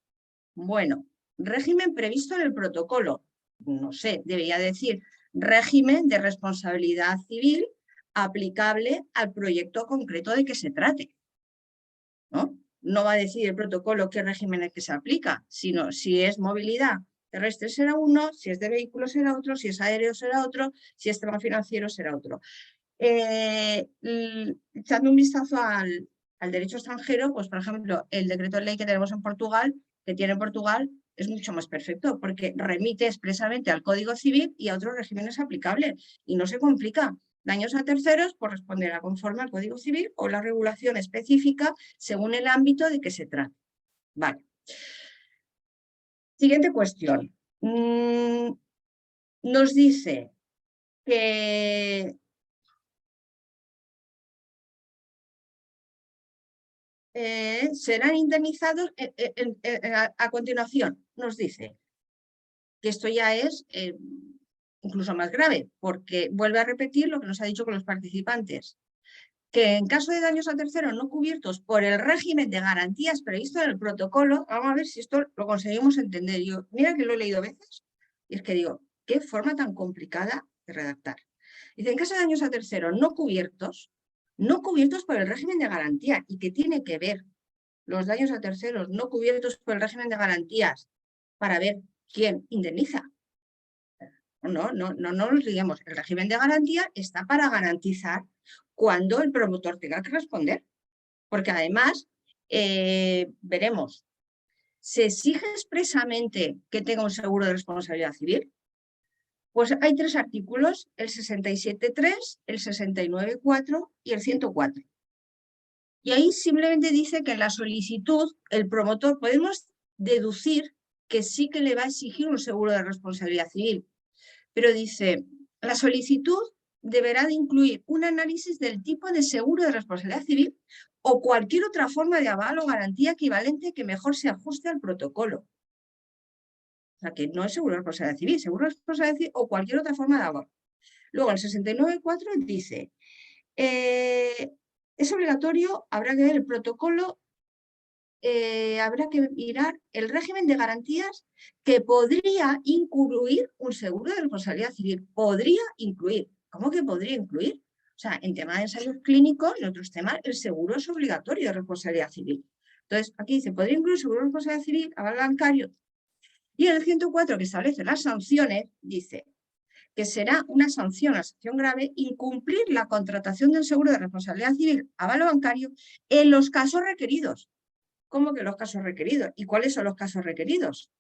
Speaker 2: Bueno, régimen previsto en el protocolo. No sé, debería decir régimen de responsabilidad civil aplicable al proyecto concreto de que se trate. No va a decir el protocolo qué régimen es que se aplica, sino si es movilidad terrestre será uno, si es de vehículos será otro, si es aéreo será otro, si es tema financiero será otro. Echando un vistazo al derecho extranjero, pues por ejemplo, el decreto de ley que tenemos en Portugal, que tiene Portugal, es mucho más perfecto porque remite expresamente al Código Civil y a otros regímenes aplicables y no se complica. Daños a terceros corresponderá conforme al Código Civil o la regulación específica según el ámbito de que se trate. Vale. Siguiente cuestión. Nos dice que serán indemnizados a continuación. Nos dice que esto ya es incluso más grave, porque vuelve a repetir lo que nos ha dicho con los participantes. que en caso de daños a terceros no cubiertos por el régimen de garantías previsto en el protocolo, vamos a ver si esto lo conseguimos entender. Yo, mira que lo he leído veces, y es que digo, qué forma tan complicada de redactar. Dice, en caso de daños a terceros no cubiertos por el régimen de garantía. ¿Y qué tiene que ver los daños a terceros no cubiertos por el régimen de garantías para ver quién indemniza? No nos liguemos. El régimen de garantía está para garantizar cuando el promotor tenga que responder. Porque además, veremos, ¿se exige expresamente que tenga un seguro de responsabilidad civil? Pues hay 3 artículos, el 67.3, el 69.4 y el 104. Y ahí simplemente dice que en la solicitud el promotor podemos deducir que sí que le va a exigir un seguro de responsabilidad civil. Pero dice, la solicitud deberá de incluir un análisis del tipo de seguro de responsabilidad civil o cualquier otra forma de aval o garantía equivalente que mejor se ajuste al protocolo. O sea, que no es seguro de responsabilidad civil, seguro de responsabilidad civil o cualquier otra forma de aval. Luego, el 69.4 dice, es obligatorio, habrá que ver el protocolo, habrá que mirar el régimen de garantías que podría incluir un seguro de responsabilidad civil. Podría incluir. ¿Cómo que podría incluir? O sea, en temas de ensayos clínicos y otros temas, el seguro es obligatorio de responsabilidad civil. Entonces, aquí dice, podría incluir seguro de responsabilidad civil, aval bancario. Y en el 104, que establece las sanciones, dice que será una sanción grave, incumplir la contratación del seguro de responsabilidad civil, aval bancario, en los casos requeridos. ¿Cómo que los casos requeridos? ¿Y cuáles son los casos requeridos?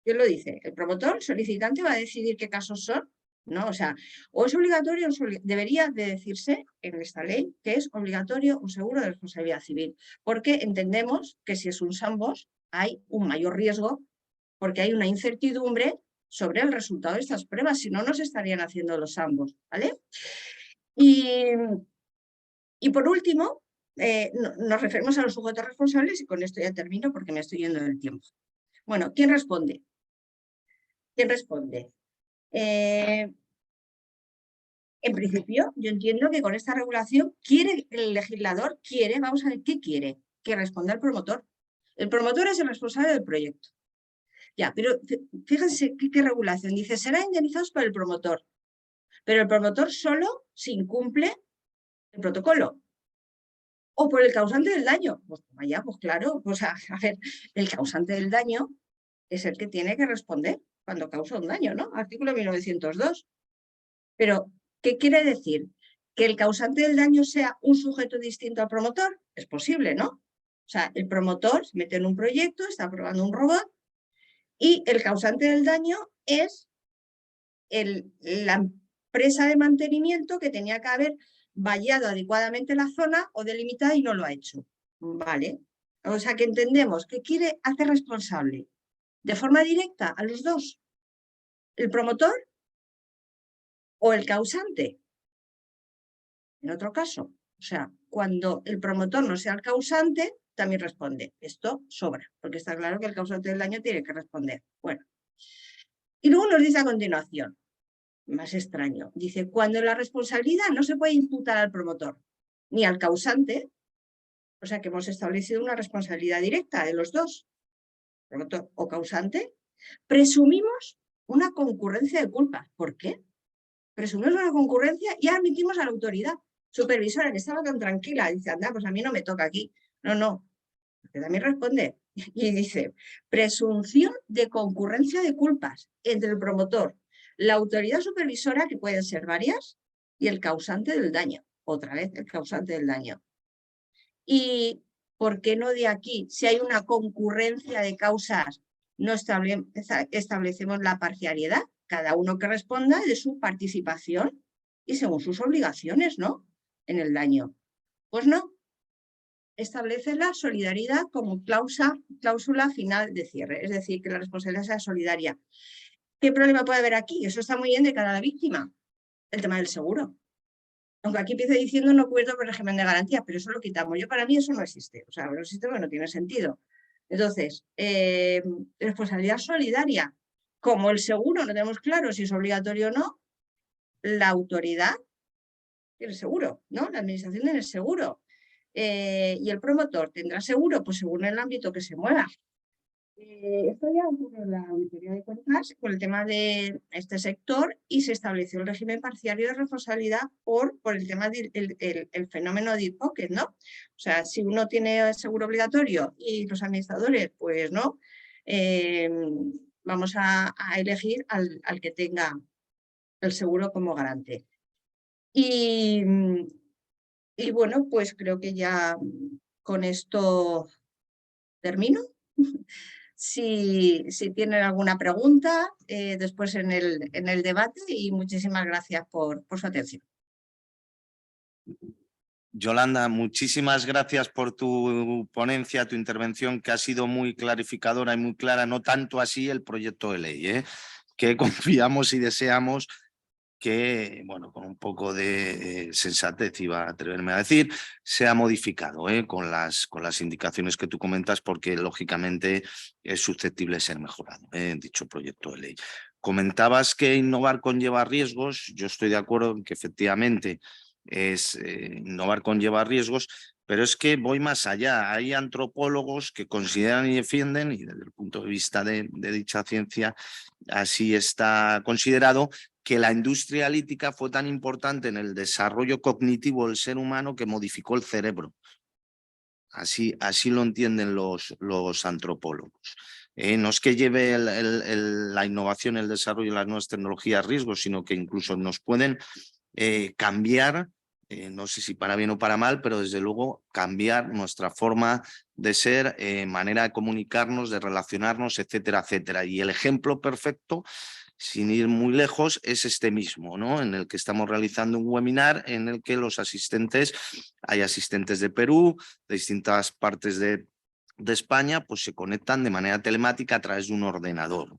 Speaker 2: ¿Quién lo dice? ¿El promotor, el solicitante, va a decidir qué casos son? No, o sea, o es obligatorio, debería de decirse en esta ley que es obligatorio un seguro de responsabilidad civil, porque entendemos que si es un SAMBOS hay un mayor riesgo, porque hay una incertidumbre sobre el resultado de estas pruebas, si no, no se estarían haciendo los SAMBOS, ¿vale? Y por último, nos referimos a los sujetos responsables y con esto ya termino porque me estoy yendo del tiempo. Bueno, ¿quién responde? ¿Quién responde? En principio, yo entiendo que con esta regulación el legislador quiere, vamos a ver, ¿qué quiere? Que responda el promotor. El promotor es el responsable del proyecto. Ya, pero fíjense qué regulación. Dice, serán indemnizados por el promotor, pero el promotor solo si incumple el protocolo. O por el causante del daño. Pues vaya, pues claro, pues a ver, el causante del daño es el que tiene que responder cuando causa un daño, ¿no? Artículo 1902. Pero, ¿qué quiere decir? ¿Que el causante del daño sea un sujeto distinto al promotor? Es posible, ¿no? O sea, el promotor se mete en un proyecto, está probando un robot y el causante del daño es la empresa de mantenimiento que tenía que haber vallado adecuadamente la zona o delimitada y no lo ha hecho. ¿Vale? O sea, que entendemos que quiere hacer responsable de forma directa a los dos, el promotor o el causante. En otro caso, o sea, cuando el promotor no sea el causante, también responde. Esto sobra, porque está claro que el causante del daño tiene que responder. Bueno. Y luego nos dice a continuación, más extraño, dice, cuando la responsabilidad no se puede imputar al promotor ni al causante, o sea que hemos establecido una responsabilidad directa de los dos, promotor o causante, presumimos una concurrencia de culpas. ¿Por qué? Presumimos una concurrencia y admitimos a la autoridad supervisora que estaba tan tranquila, dice, anda, pues a mí no me toca aquí. No, porque también responde y dice, presunción de concurrencia de culpas entre el promotor, la autoridad supervisora, que pueden ser varias, y el causante del daño. Otra vez, el causante del daño. ¿Y por qué no de aquí? Si hay una concurrencia de causas, no establecemos la parcialidad, cada uno que responda de su participación y según sus obligaciones, ¿no? En el daño. Pues no. Establece la solidaridad como cláusula final de cierre, es decir, que la responsabilidad sea solidaria. ¿Qué problema puede haber aquí? Eso está muy bien de cara a la víctima, el tema del seguro. Aunque aquí empiece diciendo no cubierto por el régimen de garantía, pero eso lo quitamos. Yo para mí eso no existe, o sea, no existe porque no tiene sentido. Entonces, responsabilidad solidaria, como el seguro no tenemos claro si es obligatorio o no, la autoridad tiene seguro, ¿no? La administración tiene seguro. Y el promotor tendrá seguro, pues según el ámbito que se mueva. Esto ya ocurrió en la auditoría de cuentas con el tema de este sector y se estableció el régimen parcial y de responsabilidad por el tema del el fenómeno de pocket, ¿no? O sea, si uno tiene seguro obligatorio y los administradores, pues no, vamos a elegir al que tenga el seguro como garante. Y bueno, pues creo que ya con esto termino. Si tienen alguna pregunta, después en el debate, y muchísimas gracias por su atención.
Speaker 1: Yolanda, muchísimas gracias por tu ponencia, tu intervención, que ha sido muy clarificadora y muy clara, no tanto así el proyecto de ley, que confiamos y deseamos que, bueno, con un poco de sensatez, iba a atreverme a decir, sea modificado con las indicaciones que tú comentas, porque lógicamente es susceptible de ser mejorado dicho proyecto de ley. Comentabas que innovar conlleva riesgos. Yo estoy de acuerdo en que efectivamente innovar conlleva riesgos, pero es que voy más allá. Hay antropólogos que consideran y defienden, y desde el punto de vista de dicha ciencia así está considerado, que la industria lítica fue tan importante en el desarrollo cognitivo del ser humano que modificó el cerebro. Así lo entienden los antropólogos. No es que lleve la innovación, el desarrollo de las nuevas tecnologías a riesgos, sino que incluso nos pueden cambiar, no sé si para bien o para mal, pero desde luego cambiar nuestra forma de ser, manera de comunicarnos, de relacionarnos, etcétera, etcétera. Y el ejemplo perfecto, sin ir muy lejos, es este mismo, ¿no? En el que estamos realizando un webinar en el que los asistentes, hay asistentes de Perú, de distintas partes de España, pues se conectan de manera telemática a través de un ordenador,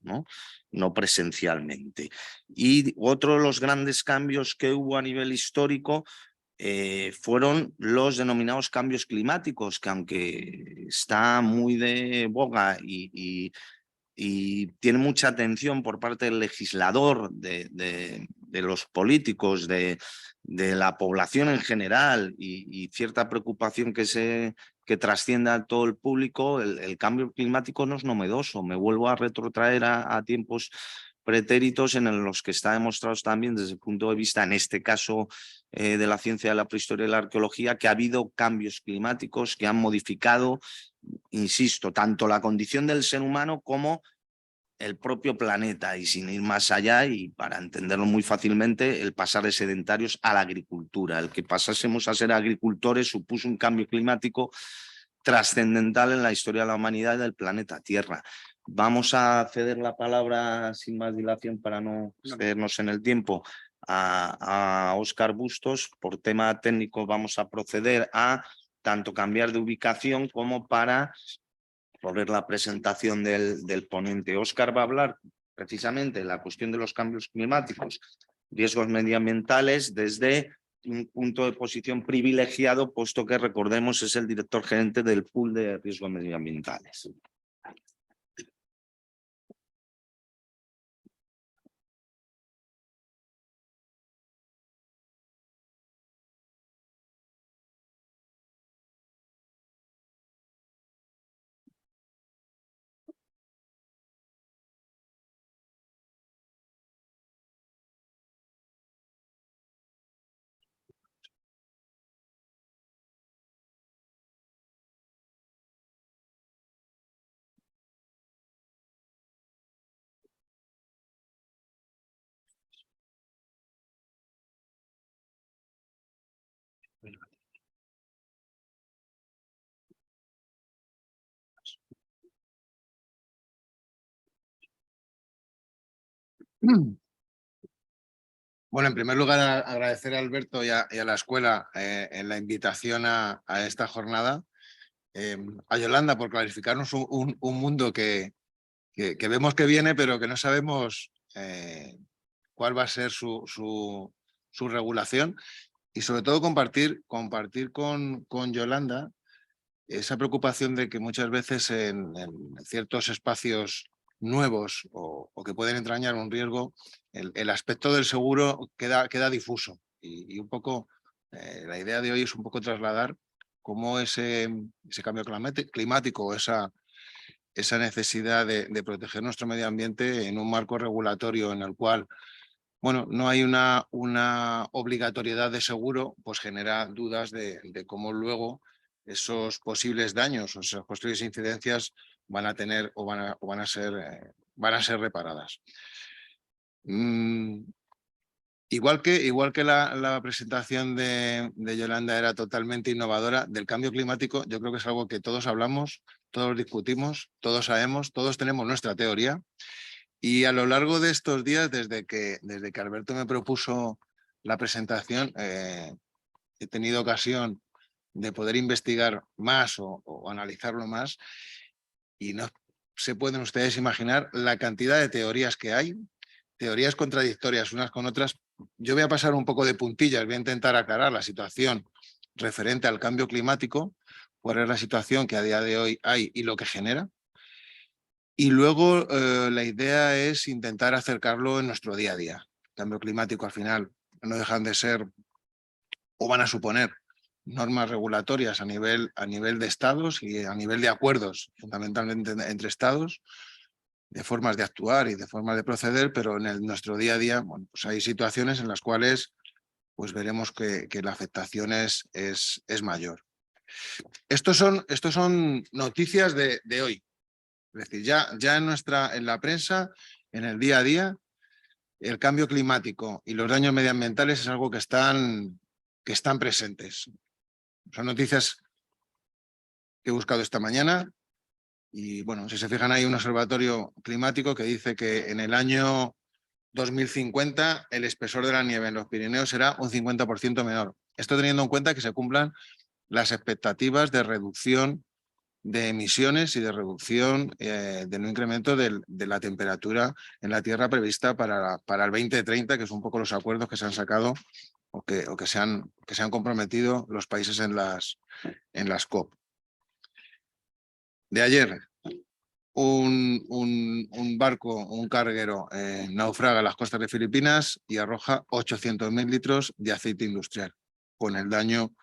Speaker 1: no presencialmente. Y otro de los grandes cambios que hubo a nivel histórico fueron los denominados cambios climáticos, que aunque está muy de boga y tiene mucha atención por parte del legislador, de los políticos, de la población en general, y cierta preocupación que trasciende a todo el público, el cambio climático no es novedoso. Me vuelvo a retrotraer a tiempos pretéritos en los que está demostrado también desde el punto de vista, en este caso de la ciencia de la prehistoria y la arqueología, que ha habido cambios climáticos que han modificado, insisto, tanto la condición del ser humano como el propio planeta, y sin ir más allá, y para entenderlo muy fácilmente, el pasar de sedentarios a la agricultura. El que pasásemos a ser agricultores supuso un cambio climático trascendental en la historia de la humanidad y del planeta Tierra. Vamos a ceder la palabra sin más dilación para no cedernos en el tiempo a Óscar Bustos. Por tema técnico vamos a proceder a tanto cambiar de ubicación como para poner la presentación del ponente. Óscar va a hablar precisamente de la cuestión de los cambios climáticos, riesgos medioambientales, desde un punto de posición privilegiado, puesto que, recordemos, es el director gerente del pool de riesgos medioambientales.
Speaker 3: Bueno, en primer lugar, agradecer a Alberto y a la escuela en la invitación a esta jornada, a Yolanda por clarificarnos un mundo que vemos que viene, pero que no sabemos cuál va a ser su regulación, y sobre todo compartir con Yolanda esa preocupación de que muchas veces en ciertos espacios nuevos o que pueden entrañar un riesgo, el aspecto del seguro queda difuso, y un poco La idea de hoy es un poco trasladar cómo ese cambio climático o esa necesidad de proteger nuestro medio ambiente en un marco regulatorio en el cual, bueno, no hay una obligatoriedad de seguro, pues genera dudas de cómo luego esos posibles daños o esas posibles incidencias van a tener o van a ser reparadas. Igual que la presentación de Yolanda era totalmente innovadora, del cambio climático, yo creo que es algo que todos hablamos, todos discutimos, todos sabemos, todos tenemos nuestra teoría. Y a lo largo de estos días, desde que Alberto me propuso la presentación, he tenido ocasión de poder investigar más o analizarlo más, y no se pueden ustedes imaginar la cantidad de teorías que hay, teorías contradictorias unas con otras. Yo voy a pasar un poco de puntillas, voy a intentar aclarar la situación referente al cambio climático, cuál es la situación que a día de hoy hay y lo que genera. Y luego la idea es intentar acercarlo en nuestro día a día. El cambio climático al final no dejan de ser o van a suponer normas regulatorias a nivel de estados y a nivel de acuerdos, fundamentalmente entre estados, de formas de actuar y de formas de proceder, pero en nuestro día a día, bueno, pues hay situaciones en las cuales pues veremos que la afectación es mayor. Estos son noticias de hoy. Es decir, ya en la prensa, en el día a día, el cambio climático y los daños medioambientales es algo que están presentes. Son noticias que he buscado esta mañana y, bueno, si se fijan, hay un observatorio climático que dice que en el año 2050 el espesor de la nieve en los Pirineos será un 50% menor. Esto teniendo en cuenta que se cumplan las expectativas de reducción de emisiones y de reducción de no incremento de la temperatura en la Tierra prevista para el 2030, que es un poco los acuerdos que se han sacado o que se han comprometido los países en las COP. De ayer, un barco, un carguero, naufraga en las costas de Filipinas y arroja 800.000 litros de aceite industrial, con el daño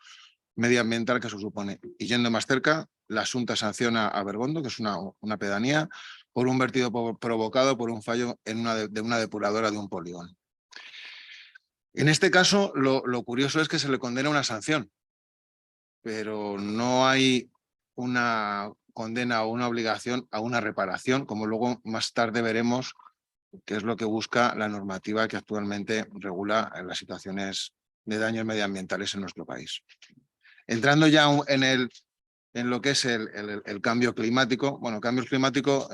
Speaker 3: medioambiental que eso supone. Y yendo más cerca, la Xunta sanciona a Bergondo, que es una pedanía, por un vertido provocado por un fallo en una depuradora de un polígono. En este caso, lo curioso es que se le condena una sanción, pero no hay una condena o una obligación a una reparación, como luego más tarde veremos que es lo que busca la normativa que actualmente regula las situaciones de daños medioambientales en nuestro país. Entrando ya en lo que es el cambio climático, bueno, cambio climático,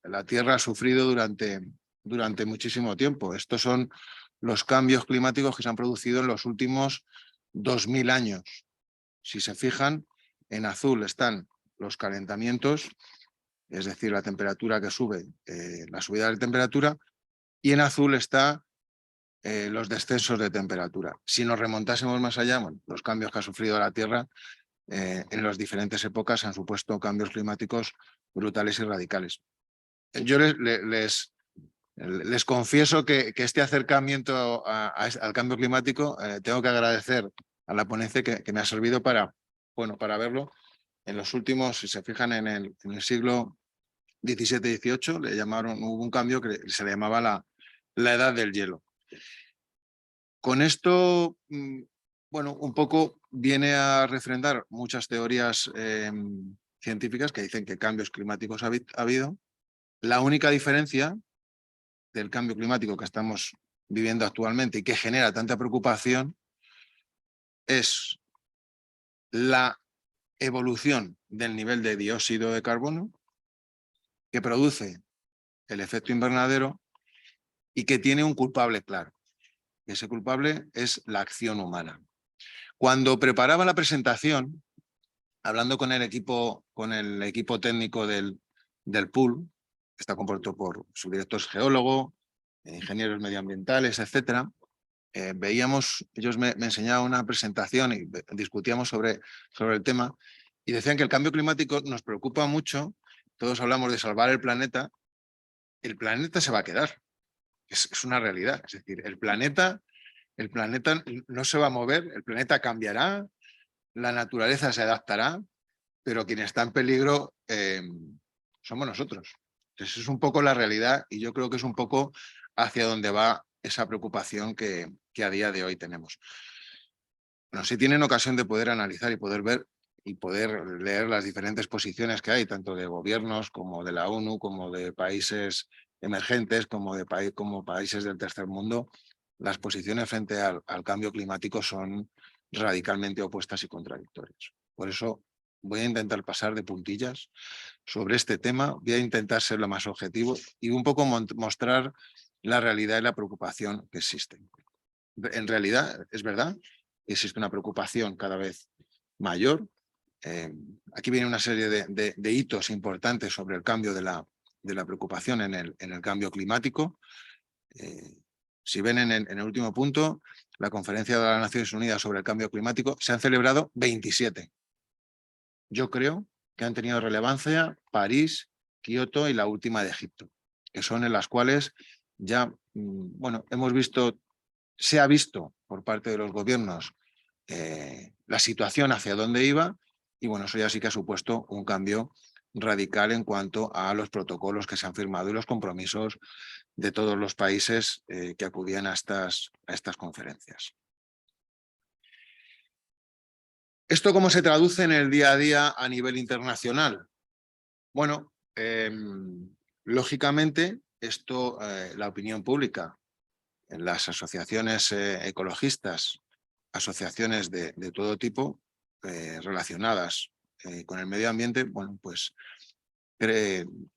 Speaker 3: la Tierra ha sufrido durante muchísimo tiempo. Estos son los cambios climáticos que se han producido en los últimos 2000 años. Si se fijan, en azul están los calentamientos, es decir, la temperatura que sube, la subida de temperatura, y en azul está los descensos de temperatura. Si nos remontásemos más allá, bueno, los cambios que ha sufrido la Tierra en las diferentes épocas han supuesto cambios climáticos brutales y radicales. Yo les confieso que este acercamiento al cambio climático tengo que agradecer a la ponencia que me ha servido para verlo. En los últimos, si se fijan, en el siglo XVII-XVIII hubo un cambio que se le llamaba la edad del hielo. Con esto, bueno, un poco viene a refrendar muchas teorías científicas que dicen que cambios climáticos ha habido. La única diferencia del cambio climático que estamos viviendo actualmente y que genera tanta preocupación es la evolución del nivel de dióxido de carbono que produce el efecto invernadero y que tiene un culpable claro. Ese culpable es la acción humana. Cuando preparaba la presentación, hablando con el equipo técnico del pool, que está compuesto por su director geólogo, ingenieros medioambientales, etcétera, ellos me enseñaban una presentación y discutíamos sobre el tema y decían que el cambio climático nos preocupa mucho. Todos hablamos de salvar el planeta se va a quedar, es una realidad. Es decir, el planeta El planeta no se va a mover, el planeta cambiará, la naturaleza se adaptará, pero quien está en peligro somos nosotros. Entonces es un poco la realidad y yo creo que es un poco hacia donde va esa preocupación que a día de hoy tenemos. Bueno, si tienen ocasión de poder analizar y poder ver y poder leer las diferentes posiciones que hay, tanto de gobiernos como de la ONU, como de países emergentes, como países del tercer mundo, las posiciones frente al cambio climático son radicalmente opuestas y contradictorias. Por eso voy a intentar pasar de puntillas sobre este tema, voy a intentar ser lo más objetivo y un poco mostrar la realidad y la preocupación que existen. En realidad, es verdad, existe una preocupación cada vez mayor. Aquí viene una serie de hitos importantes sobre el cambio de la preocupación en el cambio climático. Si ven en el último punto, la Conferencia de las Naciones Unidas sobre el Cambio Climático, se han celebrado 27. Yo creo que han tenido relevancia París, Kioto y la última de Egipto, que son en las cuales ya, bueno, se ha visto por parte de los gobiernos la situación hacia dónde iba y bueno, eso ya sí que ha supuesto un cambio radical en cuanto a los protocolos que se han firmado y los compromisos de todos los países que acudían a estas conferencias. ¿Esto cómo se traduce en el día a día a nivel internacional? Bueno, lógicamente esto, la opinión pública, en las asociaciones ecologistas, asociaciones de todo tipo relacionadas con el medio ambiente, bueno, pues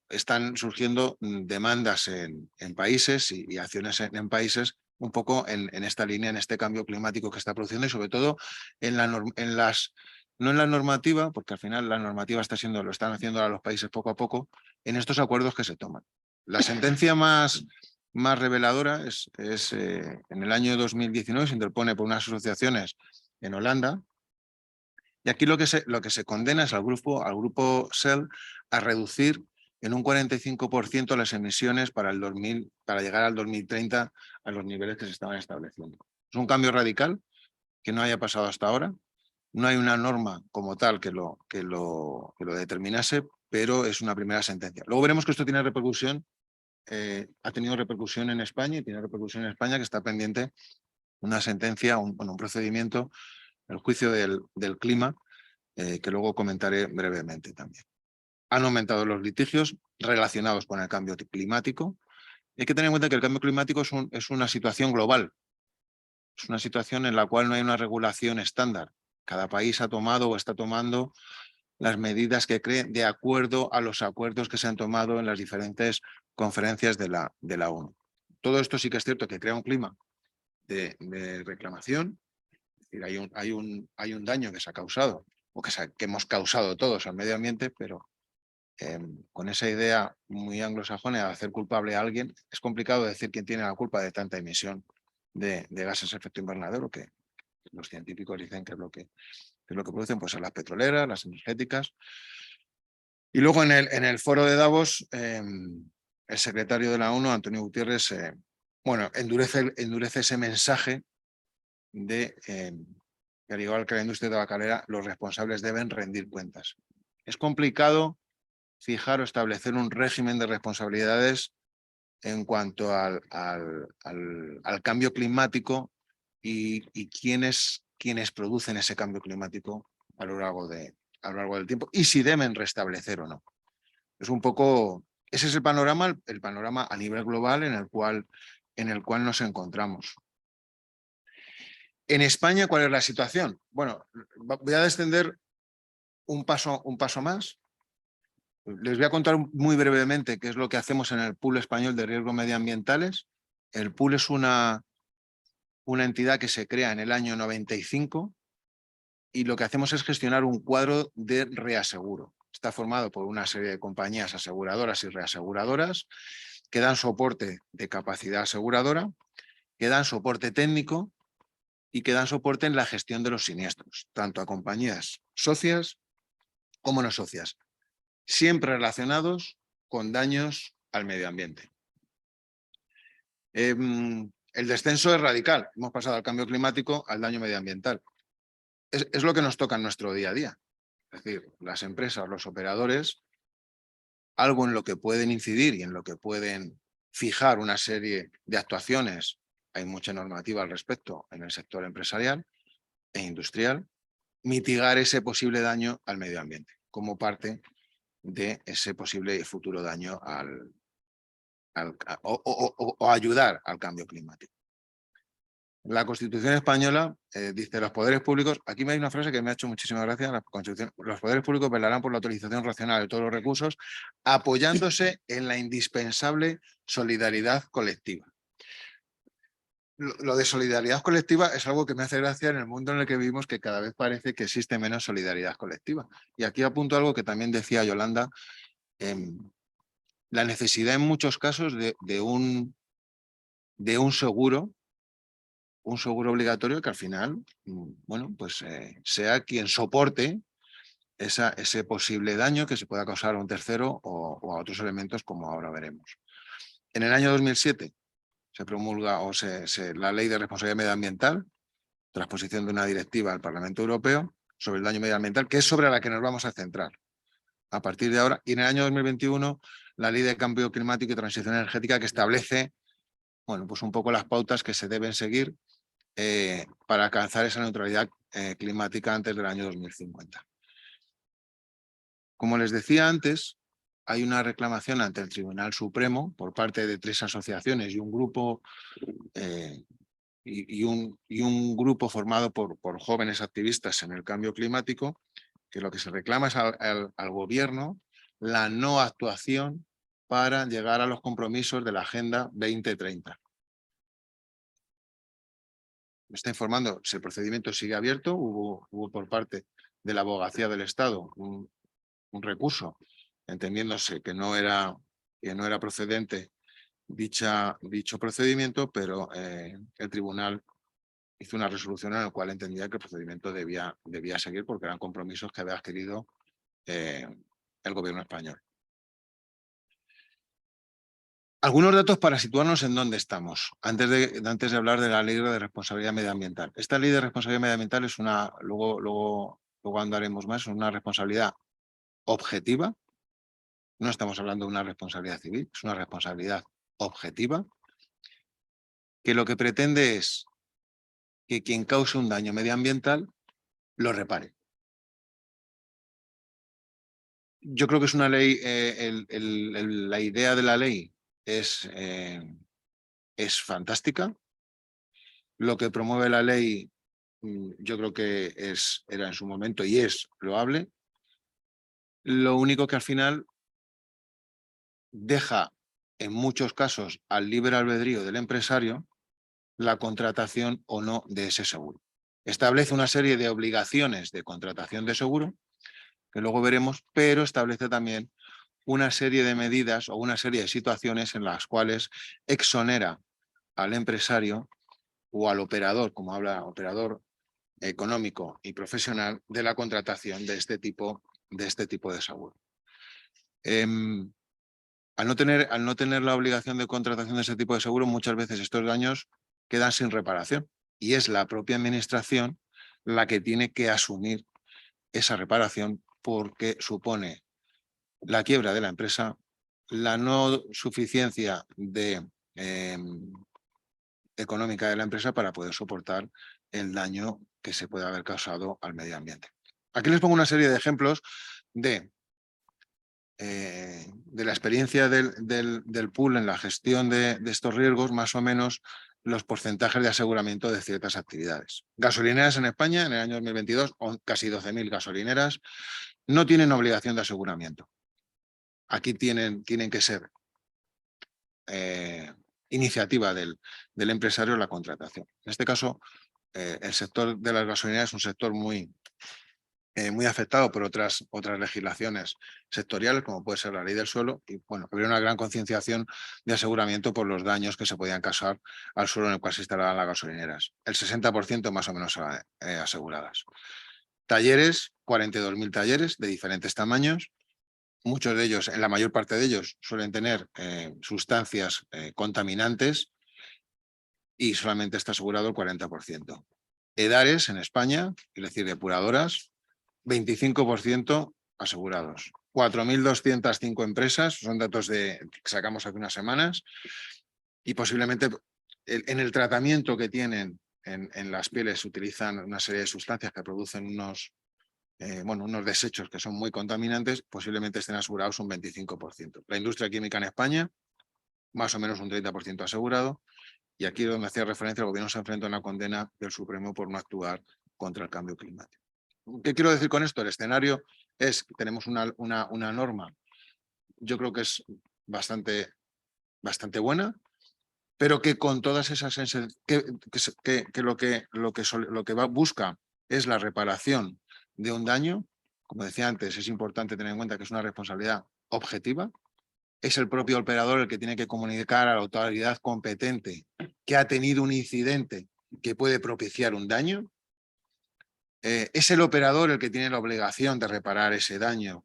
Speaker 3: están surgiendo demandas en países y acciones en países un poco en esta línea, en este cambio climático que está produciendo y sobre todo no en la normativa, porque al final la normativa lo están haciendo ahora los países poco a poco, en estos acuerdos que se toman. La sentencia más reveladora es en el año 2019, se interpone por unas asociaciones en Holanda, y aquí lo que se condena es al grupo Shell a reducir en un 45% las emisiones para llegar al 2030 a los niveles que se estaban estableciendo. Es un cambio radical que no haya pasado hasta ahora. No hay una norma como tal que lo determinase, pero es una primera sentencia. Luego veremos que esto tiene repercusión, ha tenido repercusión en España y tiene repercusión en España, que está pendiente una sentencia, un procedimiento, el juicio del clima, que luego comentaré brevemente también. Han aumentado los litigios relacionados con el cambio climático. Hay que tener en cuenta que el cambio climático es una situación global. Es una situación en la cual no hay una regulación estándar. Cada país ha tomado o está tomando las medidas que cree de acuerdo a los acuerdos que se han tomado en las diferentes conferencias de la ONU. Todo esto sí que es cierto que crea un clima de reclamación. Es decir, hay un daño que se ha causado o que hemos causado todos al medio ambiente, pero con esa idea muy anglosajona de hacer culpable a alguien, es complicado decir quién tiene la culpa de tanta emisión de gases de efecto invernadero, que los científicos dicen que es lo que producen, pues, a las petroleras, las energéticas. Y luego en el foro de Davos, el secretario de la ONU, Antonio Guterres, bueno, endurece ese mensaje de que, al igual que la industria tabacalera, los responsables deben rendir cuentas. Es complicado fijar o establecer un régimen de responsabilidades en cuanto al cambio climático y quiénes producen ese cambio climático a lo largo del tiempo y si deben restablecer o no. Es un poco, ese es el panorama a nivel global en el cual nos encontramos. En España, ¿cuál es la situación? Bueno, voy a descender un paso más. Les voy a contar muy brevemente qué es lo que hacemos en el Pool Español de Riesgos Medioambientales. El Pool es una entidad que se crea en el año 95 y lo que hacemos es gestionar un cuadro de reaseguro. Está formado por una serie de compañías aseguradoras y reaseguradoras que dan soporte de capacidad aseguradora, que dan soporte técnico y que dan soporte en la gestión de los siniestros, tanto a compañías socias como no socias, siempre relacionados con daños al medio ambiente. el descenso es radical. Hemos pasado al cambio climático al daño medioambiental. Es lo que nos toca en nuestro día a día. Es decir, las empresas, los operadores, algo en lo que pueden incidir y en lo que pueden fijar una serie de actuaciones. Hay mucha normativa al respecto en el sector empresarial e industrial. Mitigar ese posible daño al medio ambiente como parte de ese posible futuro daño o ayudar al cambio climático. La Constitución española dice los poderes públicos, aquí me hay una frase que me ha hecho muchísima gracia, la Constitución, los poderes públicos velarán por la utilización racional de todos los recursos apoyándose en la indispensable solidaridad colectiva. Lo de solidaridad colectiva es algo que me hace gracia en el mundo en el que vivimos, que cada vez parece que existe menos solidaridad colectiva. Y aquí apunto algo que también decía Yolanda, la necesidad en muchos casos de un seguro obligatorio que al final, bueno, pues sea quien soporte ese posible daño que se pueda causar a un tercero o a otros elementos, como ahora veremos. En el año 2007 se promulga la Ley de Responsabilidad Medioambiental, transposición de una directiva al Parlamento Europeo sobre el daño medioambiental, que es sobre la que nos vamos a centrar a partir de ahora. Y en el año 2021 la Ley de Cambio Climático y Transición Energética, que establece, bueno, pues un poco las pautas que se deben seguir para alcanzar esa neutralidad climática antes del año 2050. Como les decía antes, hay una reclamación ante el Tribunal Supremo por parte de 3 asociaciones y un grupo un grupo formado por jóvenes activistas en el cambio climático, que lo que se reclama es al gobierno la no actuación para llegar a los compromisos de la Agenda 2030. Me está informando si el procedimiento sigue abierto. Hubo por parte de la Abogacía del Estado un recurso, entendiéndose que no era procedente dicho procedimiento, pero el tribunal hizo una resolución en la cual entendía que el procedimiento debía seguir porque eran compromisos que había adquirido el gobierno español. Algunos datos para situarnos en dónde estamos, antes de hablar de la Ley de Responsabilidad Medioambiental. Esta Ley de Responsabilidad Medioambiental es luego andaremos más, es una responsabilidad objetiva. No estamos hablando de una responsabilidad civil, es una responsabilidad objetiva, que lo que pretende es que quien cause un daño medioambiental lo repare. Yo creo que es una ley, la idea de la ley es fantástica. Lo que promueve la ley yo creo que era en su momento y es loable. Lo único que al final deja en muchos casos al libre albedrío del empresario la contratación o no de ese seguro. Establece una serie de obligaciones de contratación de seguro, que luego veremos, pero establece también una serie de medidas o una serie de situaciones en las cuales exonera al empresario o al operador, como habla operador económico y profesional, de la contratación de este tipo de seguro. Al no tener la obligación de contratación de ese tipo de seguro, muchas veces estos daños quedan sin reparación y es la propia administración la que tiene que asumir esa reparación porque supone la quiebra de la empresa, la no suficiencia económica de la empresa para poder soportar el daño que se puede haber causado al medio ambiente. Aquí les pongo una serie de ejemplos de la experiencia del pool en la gestión de estos riesgos, más o menos los porcentajes de aseguramiento de ciertas actividades. Gasolineras en España, en el año 2022, casi 12.000 gasolineras, no tienen obligación de aseguramiento. Aquí tienen que ser iniciativa del empresario la contratación. En este caso, el sector de las gasolineras es un sector muy afectado por otras legislaciones sectoriales, como puede ser la ley del suelo, y bueno, habría una gran concienciación de aseguramiento por los daños que se podían causar al suelo en el cual se instalaban las gasolineras. El 60% más o menos aseguradas. Talleres, 42.000 talleres de diferentes tamaños. Muchos de ellos, en la mayor parte de ellos, suelen tener sustancias contaminantes y solamente está asegurado el 40%. Edares en España, es decir, depuradoras, 25% asegurados. 4.205 empresas, son datos que sacamos hace unas semanas, y posiblemente en el tratamiento que tienen en las pieles se utilizan una serie de sustancias que producen unos desechos que son muy contaminantes, posiblemente estén asegurados un 25%. La industria química en España, más o menos un 30% asegurado, y aquí donde hacía referencia el gobierno se enfrenta a una condena del Supremo por no actuar contra el cambio climático. ¿Qué quiero decir con esto? El escenario es que tenemos una norma, yo creo que es bastante buena, pero que con todas esas que lo que busca es la reparación de un daño. Como decía antes, es importante tener en cuenta que es una responsabilidad objetiva. Es el propio operador el que tiene que comunicar a la autoridad competente que ha tenido un incidente que puede propiciar un daño. Es el operador el que tiene la obligación de reparar ese daño,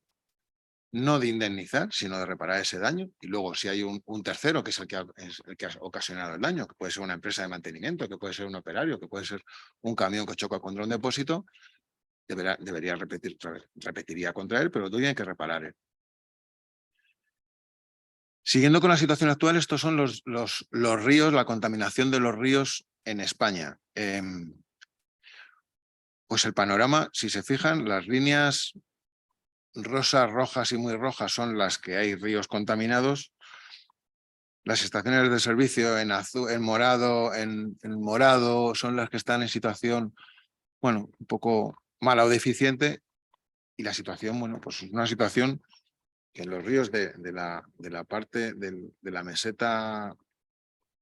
Speaker 3: no de indemnizar, sino de reparar ese daño. Y luego si hay un tercero, que es el que ha ocasionado el daño, que puede ser una empresa de mantenimiento, que puede ser un operario, que puede ser un camión que choca contra un depósito, repetiría contra él, pero tiene que reparar él. Siguiendo con la situación actual, estos son los ríos, la contaminación de los ríos en España. Pues el panorama, si se fijan, las líneas rosas, rojas y muy rojas son las que hay ríos contaminados. Las estaciones de servicio en azul, en morado son las que están en situación, un poco mala o deficiente. Y la situación, pues es una situación que en los ríos de la parte de la meseta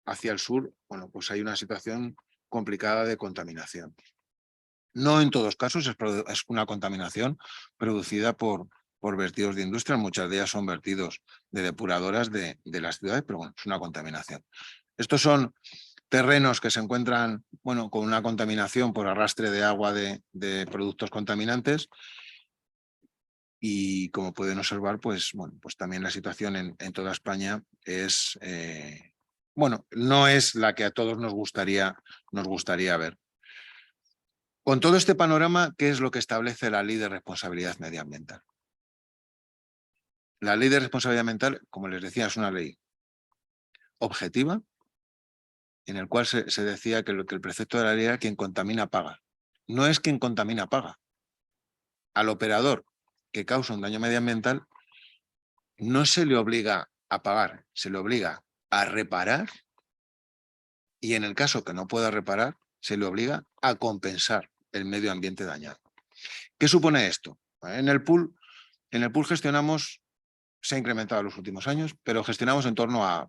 Speaker 3: hacia el sur, pues hay una situación complicada de contaminación. No en todos casos es una contaminación producida por vertidos de industria, muchas de ellas son vertidos de depuradoras de las ciudades, pero es una contaminación. Estos son terrenos que se encuentran con una contaminación por arrastre de agua de productos contaminantes, y como pueden observar, pues también la situación en toda España es, no es la que a todos nos gustaría ver. Con todo este panorama, ¿qué es lo que establece la Ley de Responsabilidad Medioambiental? La Ley de Responsabilidad Ambiental, como les decía, es una ley objetiva, en el cual se decía que el precepto de la ley era quien contamina paga. No es quien contamina paga. Al operador que causa un daño medioambiental no se le obliga a pagar, se le obliga a reparar, y en el caso que no pueda reparar, se le obliga a compensar el medio ambiente dañado. ¿Qué supone esto? En el pool gestionamos, se ha incrementado en los últimos años, pero gestionamos en torno a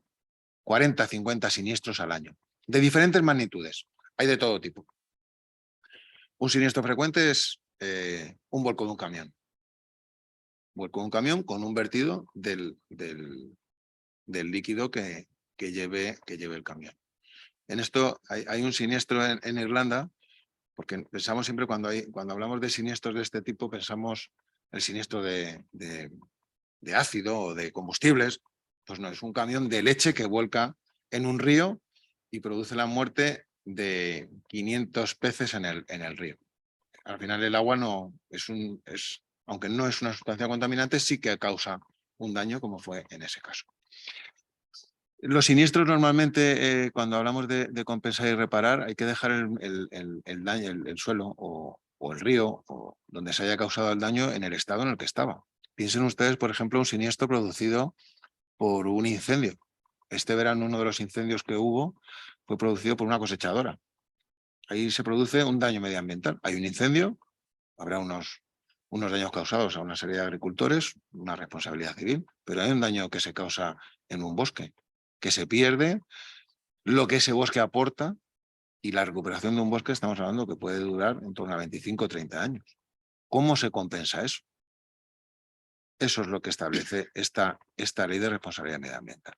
Speaker 3: 40, 50 siniestros al año, de diferentes magnitudes, hay de todo tipo. Un siniestro frecuente es un volcón de un camión. Vuelco de un camión con un vertido del líquido que lleve el camión. En esto hay un siniestro en Irlanda, porque pensamos siempre cuando hablamos de siniestros de este tipo, pensamos el siniestro de ácido o de combustibles. Pues no, es un camión de leche que vuelca en un río y produce la muerte de 500 peces en el río. Al final el agua aunque no es una sustancia contaminante, sí que causa un daño, como fue en ese caso. Los siniestros normalmente, cuando hablamos de compensar y reparar, hay que dejar el daño, el suelo o el río o donde se haya causado el daño en el estado en el que estaba. Piensen ustedes, por ejemplo, un siniestro producido por un incendio. Este verano uno de los incendios que hubo fue producido por una cosechadora. Ahí se produce un daño medioambiental. Hay un incendio, habrá unos daños causados a una serie de agricultores, una responsabilidad civil, pero hay un daño que se causa en un bosque, que se pierde lo que ese bosque aporta, y la recuperación de un bosque estamos hablando que puede durar en torno a 25 o 30 años. ¿Cómo se compensa eso? Eso es lo que establece esta ley de responsabilidad medioambiental.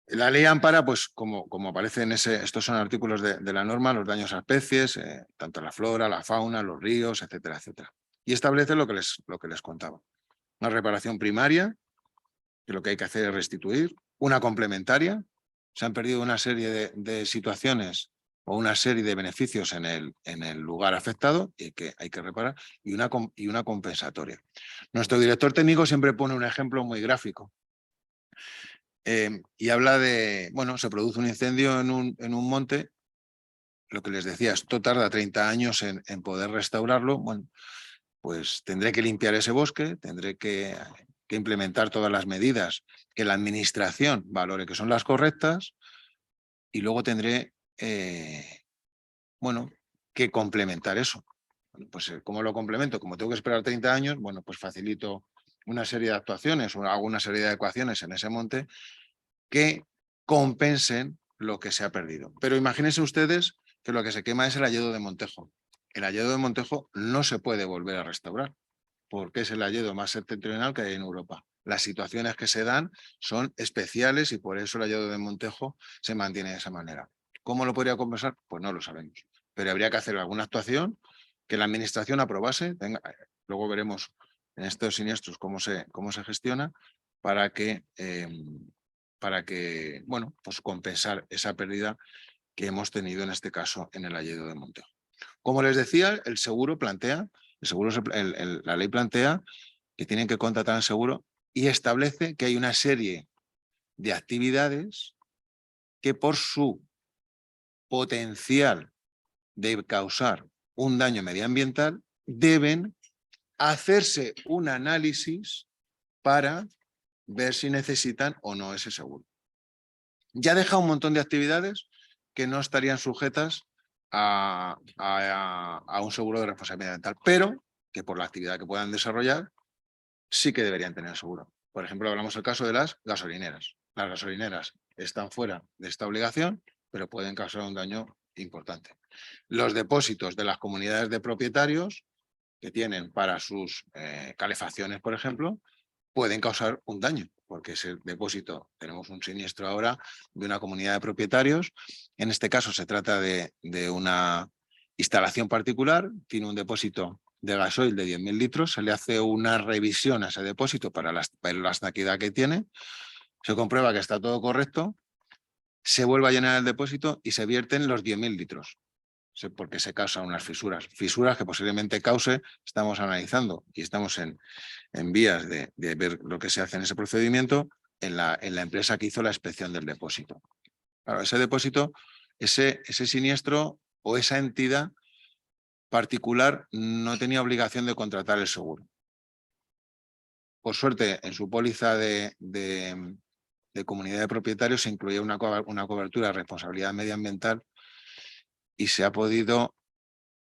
Speaker 3: La ley ampara, pues como aparece en estos son artículos de la norma, los daños a especies, tanto la flora, la fauna, los ríos, etcétera, etcétera. Y establece lo que les contaba. Una reparación primaria, que lo que hay que hacer es restituir, una complementaria, se han perdido una serie de situaciones o una serie de beneficios en el lugar afectado y que hay que reparar, y una compensatoria. Nuestro director técnico siempre pone un ejemplo muy gráfico y habla de, bueno, se produce un incendio en un monte, lo que les decía, esto tarda 30 años en poder restaurarlo. Bueno, pues tendré que limpiar ese bosque, tendré que implementar todas las medidas que la administración valore que son las correctas, y luego tendré bueno, que complementar eso. Bueno, pues ¿cómo lo complemento? Como tengo que esperar 30 años, bueno, pues facilito una serie de actuaciones o hago una serie de adecuaciones en ese monte que compensen lo que se ha perdido. Pero imagínense ustedes que lo que se quema es el hayedo de Montejo. El hayedo de Montejo no se puede volver a restaurar porque es el hayedo más septentrional que hay en Europa. Las situaciones que se dan son especiales y por eso el hayedo de Montejo se mantiene de esa manera. ¿Cómo lo podría compensar? Pues no lo sabemos. Pero habría que hacer alguna actuación que la administración aprobase. Luego veremos en estos siniestros cómo se gestiona para que bueno, pues compensar esa pérdida que hemos tenido en este caso en el hayedo de Montejo. Como les decía, el seguro plantea, la ley plantea que tienen que contratar el seguro y establece que hay una serie de actividades que por su potencial de causar un daño medioambiental deben hacerse un análisis para ver si necesitan o no ese seguro. Ya deja un montón de actividades que no estarían sujetas a un seguro de responsabilidad ambiental, pero que por la actividad que puedan desarrollar sí que deberían tener seguro. Por ejemplo, hablamos del caso de las gasolineras. Las gasolineras están fuera de esta obligación, pero pueden causar un daño importante. Los depósitos de las comunidades de propietarios que tienen para sus calefacciones, por ejemplo, pueden causar un daño, porque ese depósito, tenemos un siniestro ahora de una comunidad de propietarios, en este caso se trata de una instalación particular, tiene un depósito de gasoil de 10.000 litros, se le hace una revisión a ese depósito para la estaquidad que tiene, se comprueba que está todo correcto, se vuelve a llenar el depósito y se vierten los 10.000 litros. Porque se causan unas fisuras que posiblemente cause, estamos analizando y estamos en vías de ver lo que se hace en ese procedimiento en la empresa que hizo la inspección del depósito. Claro, ese depósito, ese siniestro o esa entidad particular no tenía obligación de contratar el seguro. Por suerte, en su póliza de comunidad de propietarios se incluía una cobertura de responsabilidad medioambiental y se ha podido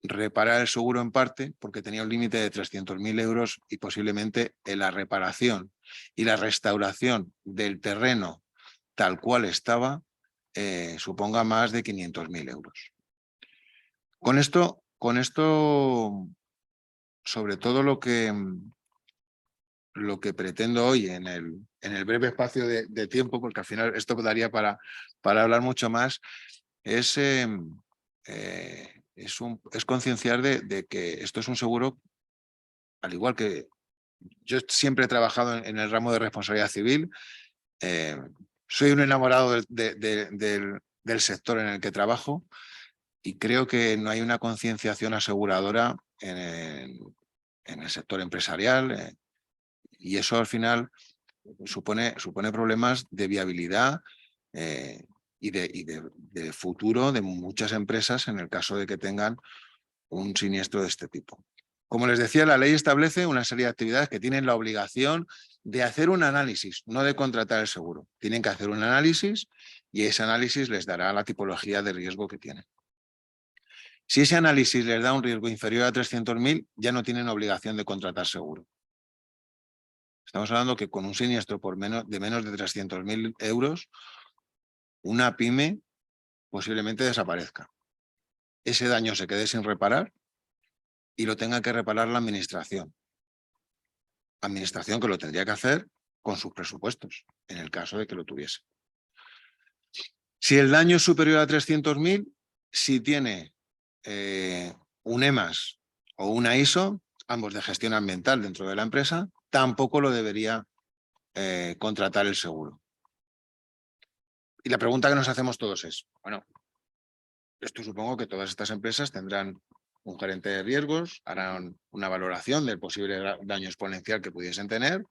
Speaker 3: reparar el seguro en parte porque tenía un límite de 300.000 euros y posiblemente en la reparación y la restauración del terreno tal cual estaba suponga más de 500.000 euros. Con esto, sobre todo lo que pretendo hoy en el breve espacio de tiempo, porque al final esto daría para hablar mucho más, es concienciar de que esto es un seguro, al igual que yo siempre he trabajado en el ramo de responsabilidad civil, soy un enamorado del sector en el que trabajo y creo que no hay una concienciación aseguradora en el sector empresarial y eso al final supone problemas de viabilidad y de futuro de muchas empresas en el caso de que tengan un siniestro de este tipo. Como les decía, la ley establece una serie de actividades que tienen la obligación de hacer un análisis, no de contratar el seguro. Tienen que hacer un análisis y ese análisis les dará la tipología de riesgo que tienen. Si ese análisis les da un riesgo inferior a 300.000, ya no tienen obligación de contratar seguro. Estamos hablando que con un siniestro de menos de 300.000 euros, una pyme posiblemente desaparezca. Ese daño se quede sin reparar y lo tenga que reparar la administración. Administración que lo tendría que hacer con sus presupuestos, en el caso de que lo tuviese. Si el daño es superior a 300.000, si tiene un EMAS o una ISO, ambos de gestión ambiental dentro de la empresa, tampoco lo debería contratar el seguro. Y la pregunta que nos hacemos todos es, bueno, esto supongo que todas estas empresas tendrán un gerente de riesgos, harán una valoración del posible daño exponencial que pudiesen tener,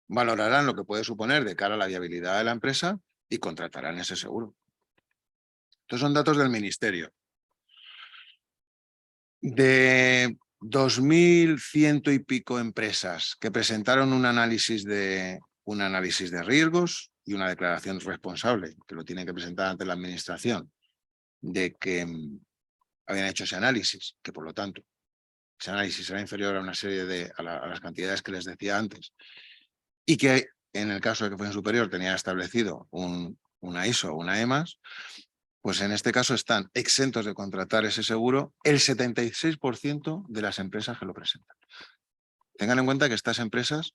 Speaker 3: valorarán lo que puede suponer de cara a la viabilidad de la empresa y contratarán ese seguro. Estos son datos del Ministerio. De 2.100 y pico empresas que presentaron un análisis de riesgos y una declaración responsable, que lo tienen que presentar ante la administración, de que habían hecho ese análisis, que por lo tanto ese análisis era inferior a una serie a las cantidades que les decía antes, y que en el caso de que fuesen superior tenía establecido una ISO o una EMAS, pues en este caso están exentos de contratar ese seguro el 76% de las empresas que lo presentan. Tengan en cuenta que estas empresas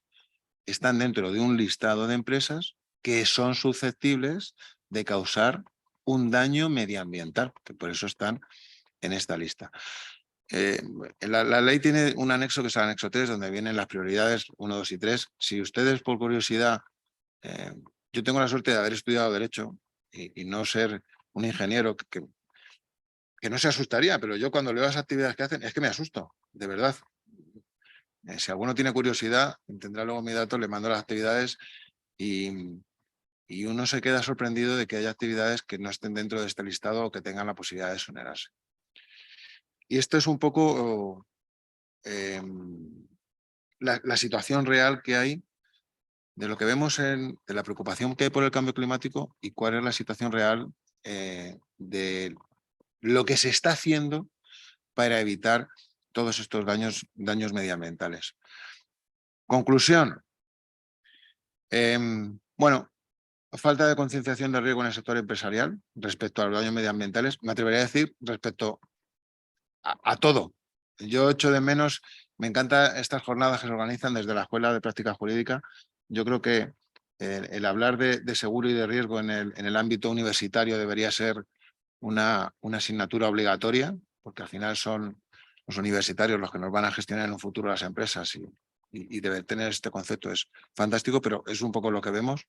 Speaker 3: están dentro de un listado de empresas que son susceptibles de causar un daño medioambiental, que por eso están en esta lista. La ley tiene un anexo que es el anexo 3, donde vienen las prioridades 1, 2 y 3. Si ustedes, por curiosidad, yo tengo la suerte de haber estudiado Derecho y no ser un ingeniero que no se asustaría, pero yo cuando leo las actividades que hacen es que me asusto, de verdad. Si alguno tiene curiosidad, tendrá luego mi dato, le mando las actividades y uno se queda sorprendido de que haya actividades que no estén dentro de este listado o que tengan la posibilidad de exonerarse. Y esto es un poco la situación real que hay de lo que vemos de la preocupación que hay por el cambio climático y cuál es la situación real de lo que se está haciendo para evitar todos estos daños medioambientales. Conclusión. Bueno, falta de concienciación de riesgo en el sector empresarial respecto a los daños medioambientales. Me atrevería a decir respecto a todo. Yo echo de menos, me encantan estas jornadas que se organizan desde la Escuela de Práctica Jurídica. Yo creo que el hablar de seguro y de riesgo en el ámbito universitario debería ser una asignatura obligatoria, porque al final son los universitarios los que nos van a gestionar en un futuro las empresas y debe tener este concepto. Es fantástico, pero es un poco lo que vemos.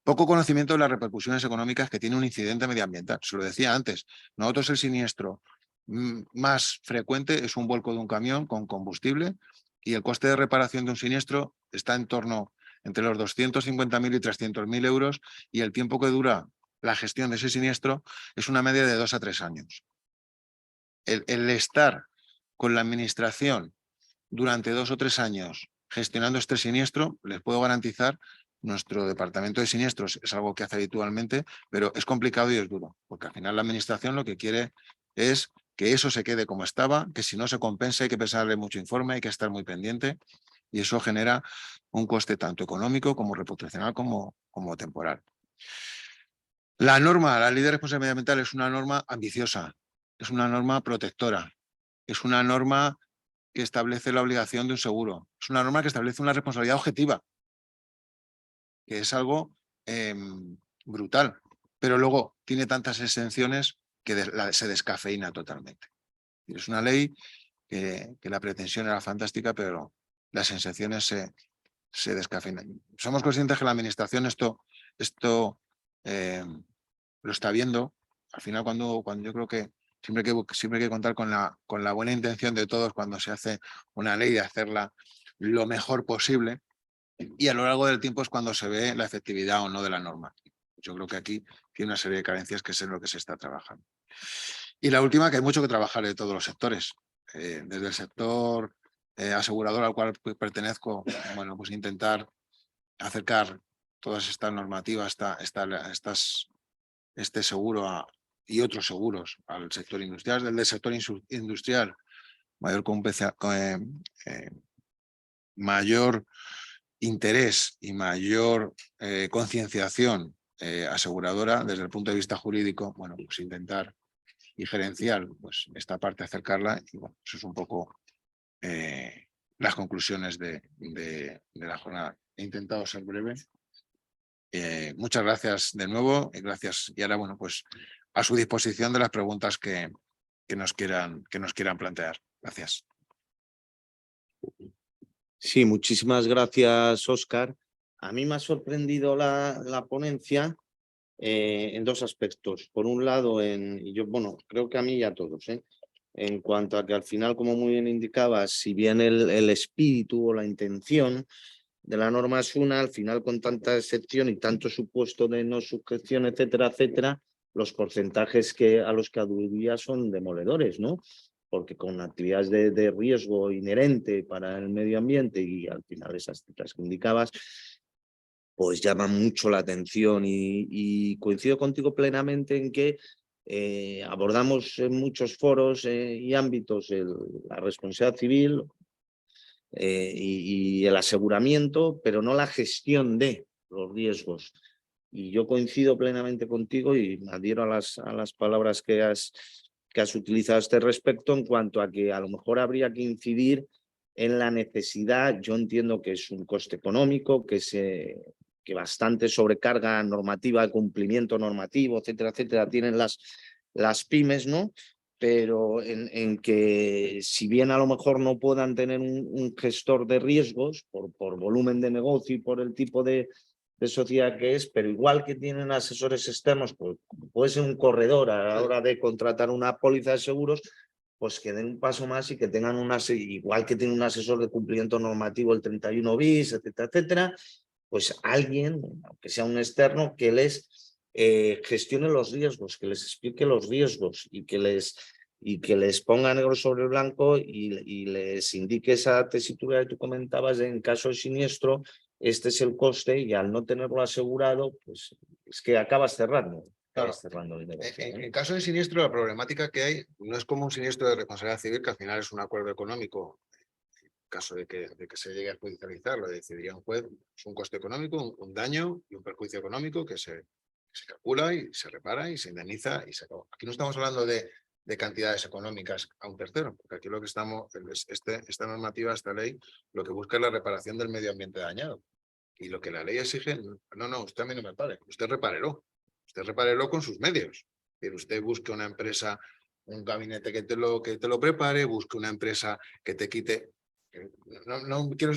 Speaker 3: Poco conocimiento de las repercusiones económicas que tiene un incidente medioambiental. Se lo decía antes, nosotros el siniestro más frecuente es un vuelco de un camión con combustible y el coste de reparación de un siniestro está en torno entre los 250.000 y 300.000 euros y el tiempo que dura la gestión de ese siniestro es una media de 2 a 3 años. El estar con la administración durante 2 o 3 años gestionando este siniestro, les puedo garantizar, nuestro departamento de siniestros es algo que hace habitualmente, pero es complicado y es duro, porque al final la administración lo que quiere es que eso se quede como estaba, que si no se compensa hay que pesarle mucho informe, hay que estar muy pendiente y eso genera un coste tanto económico como reputacional como temporal. La norma, la ley de responsabilidad medioambiental es una norma ambiciosa, es una norma protectora, es una norma que establece la obligación de un seguro, es una norma que establece una responsabilidad objetiva, que es algo brutal, pero luego tiene tantas exenciones que se descafeína totalmente. Es una ley que la pretensión era fantástica, pero las exenciones se descafeinan. Somos conscientes que la administración esto lo está viendo. Al final, cuando yo creo que siempre hay que contar con la buena intención de todos cuando se hace una ley, de hacerla lo mejor posible, y a lo largo del tiempo es cuando se ve la efectividad o no de la norma. Yo creo que aquí tiene una serie de carencias que es en lo que se está trabajando. Y la última, que hay mucho que trabajar de todos los sectores. Desde el sector asegurador al cual pertenezco, bueno, pues intentar acercar todas estas normativas, este seguro y otros seguros al sector industrial. Desde el sector industrial, mayor interés y mayor concienciación aseguradora desde el punto de vista jurídico, bueno, pues intentar y gerencial, pues esta parte acercarla y bueno, eso es un poco las conclusiones de la jornada. He intentado ser breve. Muchas gracias de nuevo y gracias. Y ahora, bueno, pues a su disposición de las preguntas que nos quieran plantear. Gracias.
Speaker 1: Sí, muchísimas gracias, Óscar. A mí me ha sorprendido la ponencia en dos aspectos. Por un lado, y yo, bueno, creo que a mí y a todos, en cuanto a que al final, como muy bien indicabas, si bien el espíritu o la intención de la norma es una, al final con tanta excepción y tanto supuesto de no sujeción, etcétera, etcétera, los porcentajes a los que aludía son demoledores, ¿no? Porque con actividades de riesgo inherente para el medio ambiente y al final esas cifras que indicabas, pues llama mucho la atención y coincido contigo plenamente en que abordamos en muchos foros y ámbitos la responsabilidad civil y el aseguramiento, pero no la gestión de los riesgos. Y yo coincido plenamente contigo y me adhiero a las palabras que has utilizado a este respecto en cuanto a que a lo mejor habría que incidir en la necesidad. Yo entiendo que es un coste económico, que bastante sobrecarga normativa, cumplimiento normativo, etcétera, etcétera, tienen las pymes, ¿no? Pero en que si bien a lo mejor no puedan tener un gestor de riesgos por volumen de negocio y por el tipo de sociedad que es, pero igual que tienen asesores externos, pues puede ser un corredor a la hora de contratar una póliza de seguros, pues que den un paso más y que tengan igual que tiene un asesor de cumplimiento normativo el 31 bis, etcétera, etcétera, pues alguien, aunque sea un externo, que les gestione los riesgos, que les explique los riesgos y que les ponga negro sobre blanco y les indique esa tesitura que tú comentabas de en caso de siniestro, este es el coste y al no tenerlo asegurado, pues es que acabas cerrando.
Speaker 3: Claro.
Speaker 1: Cerrando el negocio,
Speaker 3: en caso de siniestro, la problemática que hay no es como un siniestro de responsabilidad civil, que al final es un acuerdo económico. En caso de que se llegue a judicializar, lo decidiría un juez, es un coste económico, un daño y un perjuicio económico que se calcula y se repara y se indemniza y se acabó. Aquí no estamos hablando de cantidades económicas a un tercero, porque aquí lo que esta normativa, esta ley, lo que busca es la reparación del medio ambiente dañado. Y lo que la ley exige, no, usted a mí no me pare, usted repárelo. Usted repárelo con sus medios. Pero usted busque una empresa, un gabinete que te lo prepare, busque una empresa que te quite. No me quiero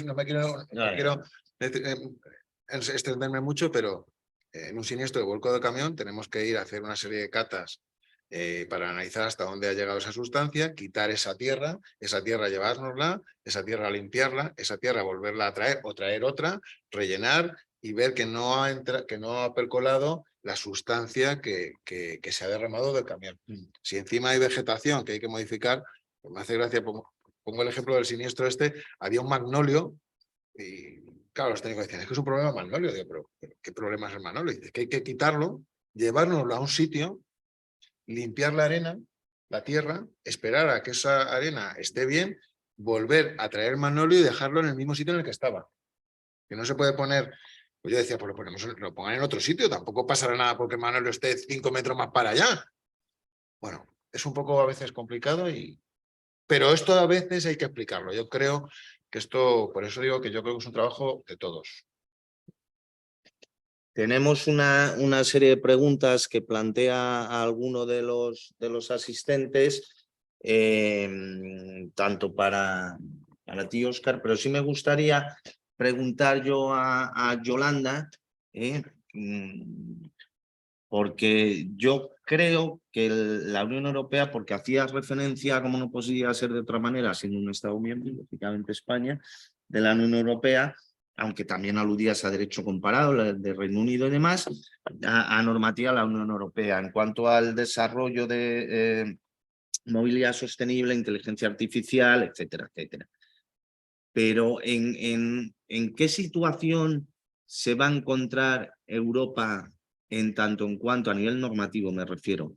Speaker 3: extenderme mucho, pero en un siniestro de vuelco de camión tenemos que ir a hacer una serie de catas para analizar hasta dónde ha llegado esa sustancia, quitar esa tierra llevárnosla, esa tierra limpiarla, esa tierra volverla a traer o traer otra, rellenar y ver que no ha percolado la sustancia que se ha derramado del camión. Si encima hay vegetación que hay que modificar, pues me hace gracia, pongo el ejemplo del siniestro había un magnolio y claro, los técnicos decían, es que es un problema magnolio. Digo, pero ¿qué problema es el magnolio? Dice que hay que quitarlo, llevárnoslo a un sitio, limpiar la arena, la tierra, esperar a que esa arena esté bien, volver a traer el magnolio y dejarlo en el mismo sitio en el que estaba. Que no se puede poner, pues yo decía, pues lo pongan en otro sitio, tampoco pasará nada porque el magnolio esté 5 metros más para allá. Bueno, es un poco a veces complicado, pero esto a veces hay que explicarlo. Yo creo que esto, por eso digo que yo creo que es un trabajo de todos.
Speaker 1: Tenemos una serie de preguntas que plantea a alguno de los asistentes, tanto para ti, Óscar, pero sí me gustaría preguntar yo a Yolanda, porque yo creo que la Unión Europea, porque hacías referencia, como no podía ser de otra manera, siendo un Estado miembro, lógicamente España, de la Unión Europea, aunque también aludías a derecho comparado, de Reino Unido y demás, a normativa de la Unión Europea. En cuanto al desarrollo de movilidad sostenible, inteligencia artificial, etcétera, etcétera. Pero ¿en qué situación se va a encontrar Europa en tanto en cuanto, a nivel normativo me refiero,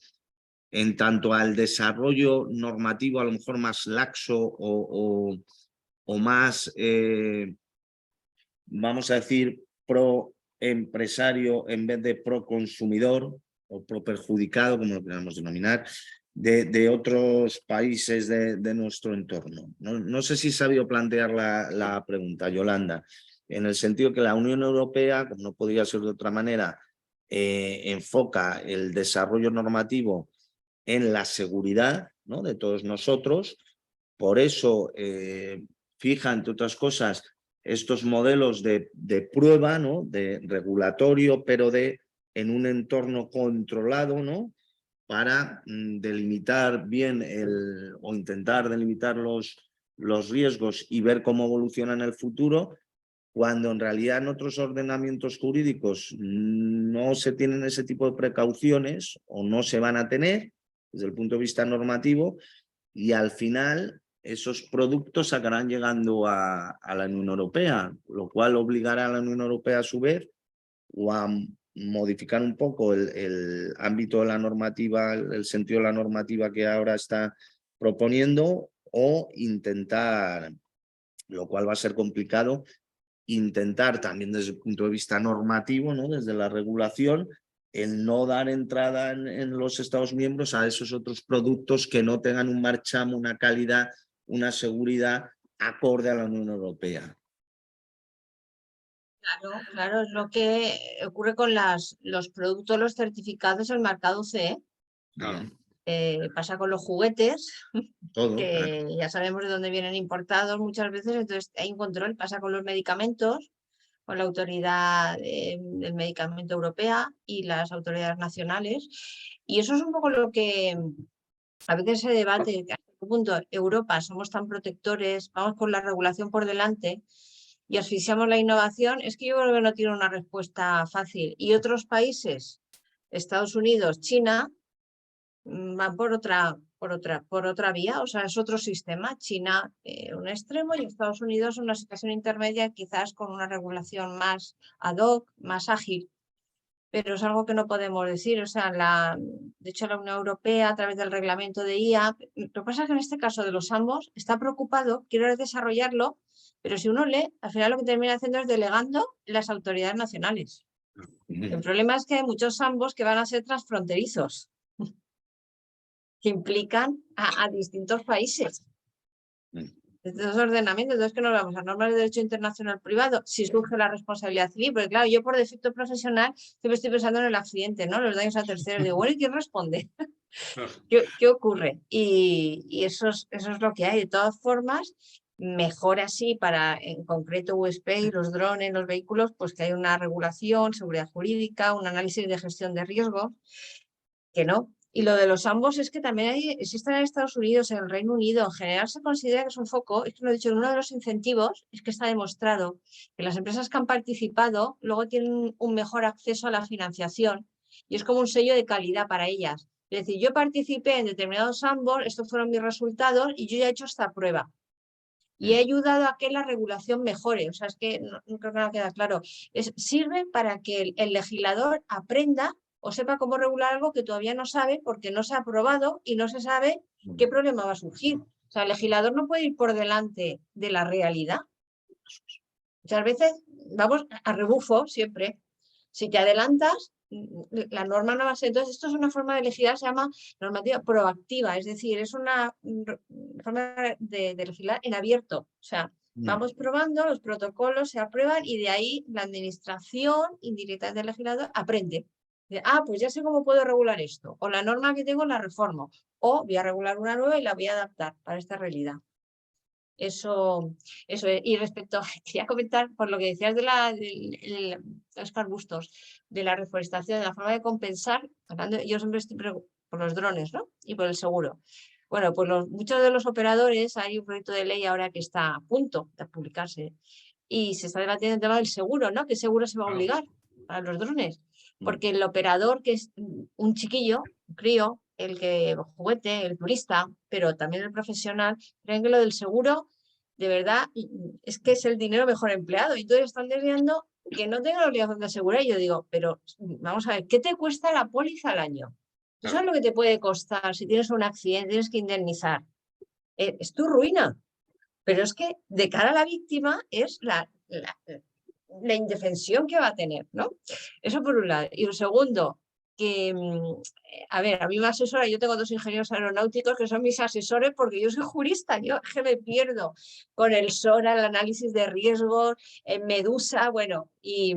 Speaker 1: en tanto al desarrollo normativo a lo mejor más laxo o más, vamos a decir, pro empresario en vez de pro consumidor o pro perjudicado, como lo queramos denominar, de otros países de nuestro entorno? No sé si he sabido plantear la pregunta, Yolanda, en el sentido que la Unión Europea, como no podía ser de otra manera, enfoca el desarrollo normativo en la seguridad, ¿no?, de todos nosotros. Por eso fija, entre otras cosas, estos modelos de prueba, ¿no?, de regulatorio, pero de en un entorno controlado, ¿no? Para delimitar bien o intentar delimitar los riesgos y ver cómo evoluciona en el futuro, cuando en realidad en otros ordenamientos jurídicos no se tienen ese tipo de precauciones o no se van a tener desde el punto de vista normativo, y al final esos productos acabarán llegando a la Unión Europea, lo cual obligará a la Unión Europea a su vez o a modificar un poco el ámbito de la normativa, el sentido de la normativa que ahora está proponiendo, o intentar, lo cual va a ser complicado, intentar también desde el punto de vista normativo, ¿no? Desde la regulación, el no dar entrada en los Estados miembros a esos otros productos que no tengan un marchamo, una calidad, una seguridad acorde a la Unión Europea.
Speaker 4: Claro, claro, es lo que ocurre con los productos, los certificados del mercado CE.
Speaker 3: Claro.
Speaker 4: Pasa con los juguetes,
Speaker 1: Todo,
Speaker 4: que
Speaker 1: claro.
Speaker 4: ya sabemos de dónde vienen importados muchas veces, entonces hay un control. Pasa con los medicamentos, con la autoridad del medicamento europea y las autoridades nacionales. Y eso es un poco lo que a veces se debate, hasta qué punto Europa somos tan protectores, vamos con la regulación por delante y asfixiamos la innovación. Es que yo creo que no tiene una respuesta fácil. Y otros países, Estados Unidos, China, van por otra vía, o sea, es otro sistema. China un extremo y Estados Unidos una situación intermedia, quizás con una regulación más ad hoc, más ágil. Pero es algo que no podemos decir, o sea, de hecho la Unión Europea a través del reglamento de IA, lo que pasa es que en este caso de los ambos está preocupado, quiere desarrollarlo, pero si uno lee, al final lo que termina haciendo es delegando las autoridades nacionales. El problema es que hay muchos ambos que van a ser transfronterizos, que implican a distintos países. Estos ordenamientos, entonces que nos vamos a normas de derecho internacional privado, si surge la responsabilidad civil, porque claro, yo por defecto profesional siempre estoy pensando en el accidente, ¿no? Los daños a terceros, digo, bueno, ¿y quién responde? ¿Qué ocurre? Y eso es lo que hay. De todas formas, mejor así para, en concreto, USP, los drones, los vehículos, pues que hay una regulación, seguridad jurídica, un análisis de gestión de riesgos, que no. Y lo de los ambos es que también existen en Estados Unidos, en el Reino Unido, en general se considera que es un foco, es que lo he dicho, uno de los incentivos es que está demostrado que las empresas que han participado luego tienen un mejor acceso a la financiación y es como un sello de calidad para ellas. Es decir, yo participé en determinados ambos, estos fueron mis resultados y yo ya he hecho esta prueba. Y he ayudado a que la regulación mejore. O sea, es que no creo que no queda claro. Sirve para que el legislador aprenda o sepa cómo regular algo que todavía no sabe porque no se ha aprobado y no se sabe qué problema va a surgir. O sea, el legislador no puede ir por delante de la realidad. Muchas veces vamos a rebufo siempre. Si te adelantas, la norma no va a ser. Entonces, esto es una forma de legislar, se llama normativa proactiva, es decir, es una forma de legislar en abierto. O sea, vamos probando, los protocolos se aprueban y de ahí la administración indirecta del legislador aprende. Pues ya sé cómo puedo regular esto. O la norma que tengo la reformo. O voy a regular una nueva y la voy a adaptar para esta realidad. Eso es. Y respecto, quería comentar por lo que decías de Óscar Bustos, de la reforestación, de la forma de compensar, yo siempre estoy por los drones, ¿no? Y por el seguro. Bueno, pues muchos de los operadores, hay un proyecto de ley ahora que está a punto de publicarse y se está debatiendo el tema del seguro, ¿no? ¿Qué seguro se va a obligar para los drones? Porque el operador, que es un chiquillo, un crío, el juguete, el turista, pero también el profesional, creen que lo del seguro, de verdad, es que es el dinero mejor empleado. Y todos están deseando que no tengan la obligación de asegurar. Y yo digo, pero vamos a ver, ¿qué te cuesta la póliza al año? ¿Tú sabes lo que te puede costar si tienes un accidente, tienes que indemnizar? Es tu ruina. Pero es que de cara a la víctima es la indefensión que va a tener, ¿no? Eso por un lado. Y un segundo, que, a ver, a mí me asesora, yo tengo 2 ingenieros aeronáuticos que son mis asesores porque yo soy jurista, yo que me pierdo con el SORA, el análisis de riesgos, en Medusa, bueno, y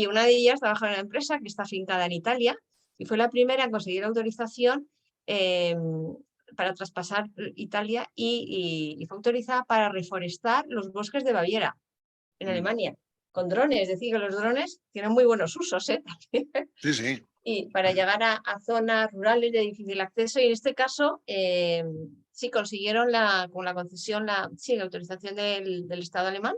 Speaker 4: una de ellas trabaja en una empresa que está afincada en Italia y fue la primera en conseguir autorización para traspasar Italia y fue autorizada para reforestar los bosques de Baviera, en Alemania, con drones. Es decir, que los drones tienen muy buenos usos, ¿eh?
Speaker 3: Sí, sí.
Speaker 4: y para llegar a zonas rurales de difícil acceso, y en este caso sí consiguieron con la concesión, la autorización del Estado alemán,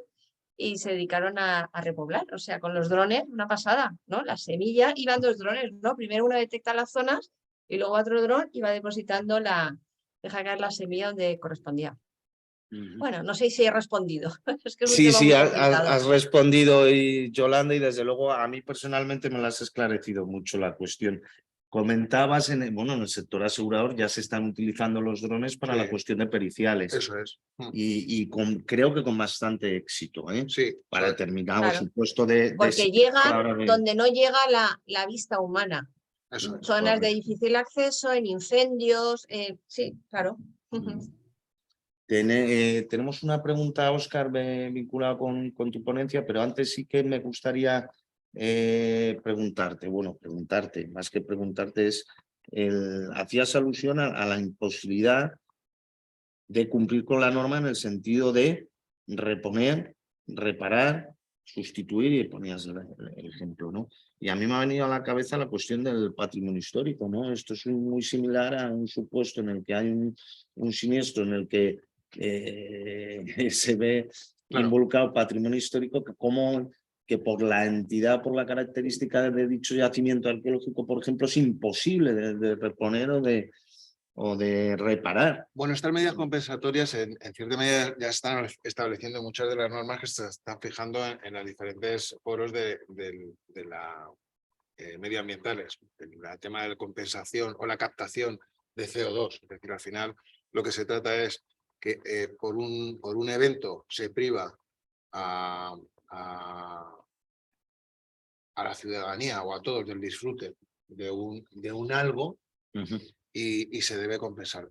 Speaker 4: y se dedicaron a repoblar, o sea, con los drones, una pasada, ¿no? La semilla, iban 2 drones, ¿no? Primero uno detecta las zonas y luego otro dron iba depositando deja caer la semilla donde correspondía. Bueno, no sé si he respondido. Es que es un
Speaker 1: Sí,
Speaker 4: tema
Speaker 1: sí,
Speaker 4: muy
Speaker 1: has
Speaker 4: complicado.
Speaker 1: respondido, Yolanda, y desde luego a mí personalmente me lo has esclarecido mucho la cuestión. Comentabas, en el sector asegurador ya se están utilizando los drones para la
Speaker 3: Sí.
Speaker 1: cuestión de periciales.
Speaker 3: Eso es.
Speaker 1: Y creo que con bastante éxito,
Speaker 3: Sí.
Speaker 1: para determinado
Speaker 4: Claro.
Speaker 1: supuesto de
Speaker 4: Porque llegan donde no llega la vista humana.
Speaker 3: Eso es.
Speaker 4: Zonas de
Speaker 1: Correcto.
Speaker 4: difícil acceso, en incendios, sí, claro.
Speaker 1: Tenemos una pregunta, Óscar, vinculada con tu ponencia, pero antes sí que me gustaría preguntarte, más que preguntarte es, hacías alusión a la imposibilidad de cumplir con la norma en el sentido de reponer, reparar, sustituir, y ponías el ejemplo, ¿no? Y a mí me ha venido a la cabeza la cuestión del patrimonio histórico, ¿no? Esto es muy similar a un supuesto en el que hay un siniestro en el que se ve
Speaker 3: Claro.
Speaker 1: involucrado patrimonio histórico, que por la entidad, por la característica de dicho yacimiento arqueológico, por ejemplo, es imposible de reponer o de reparar.
Speaker 3: Bueno, estas medidas compensatorias en cierta medida ya están estableciendo muchas de las normas que se están fijando en los diferentes foros de la medioambientales, el tema de la compensación o la captación de CO2. Es decir, al final lo que se trata es que por un evento se priva a la ciudadanía o a todos del disfrute de un algo y se debe compensar.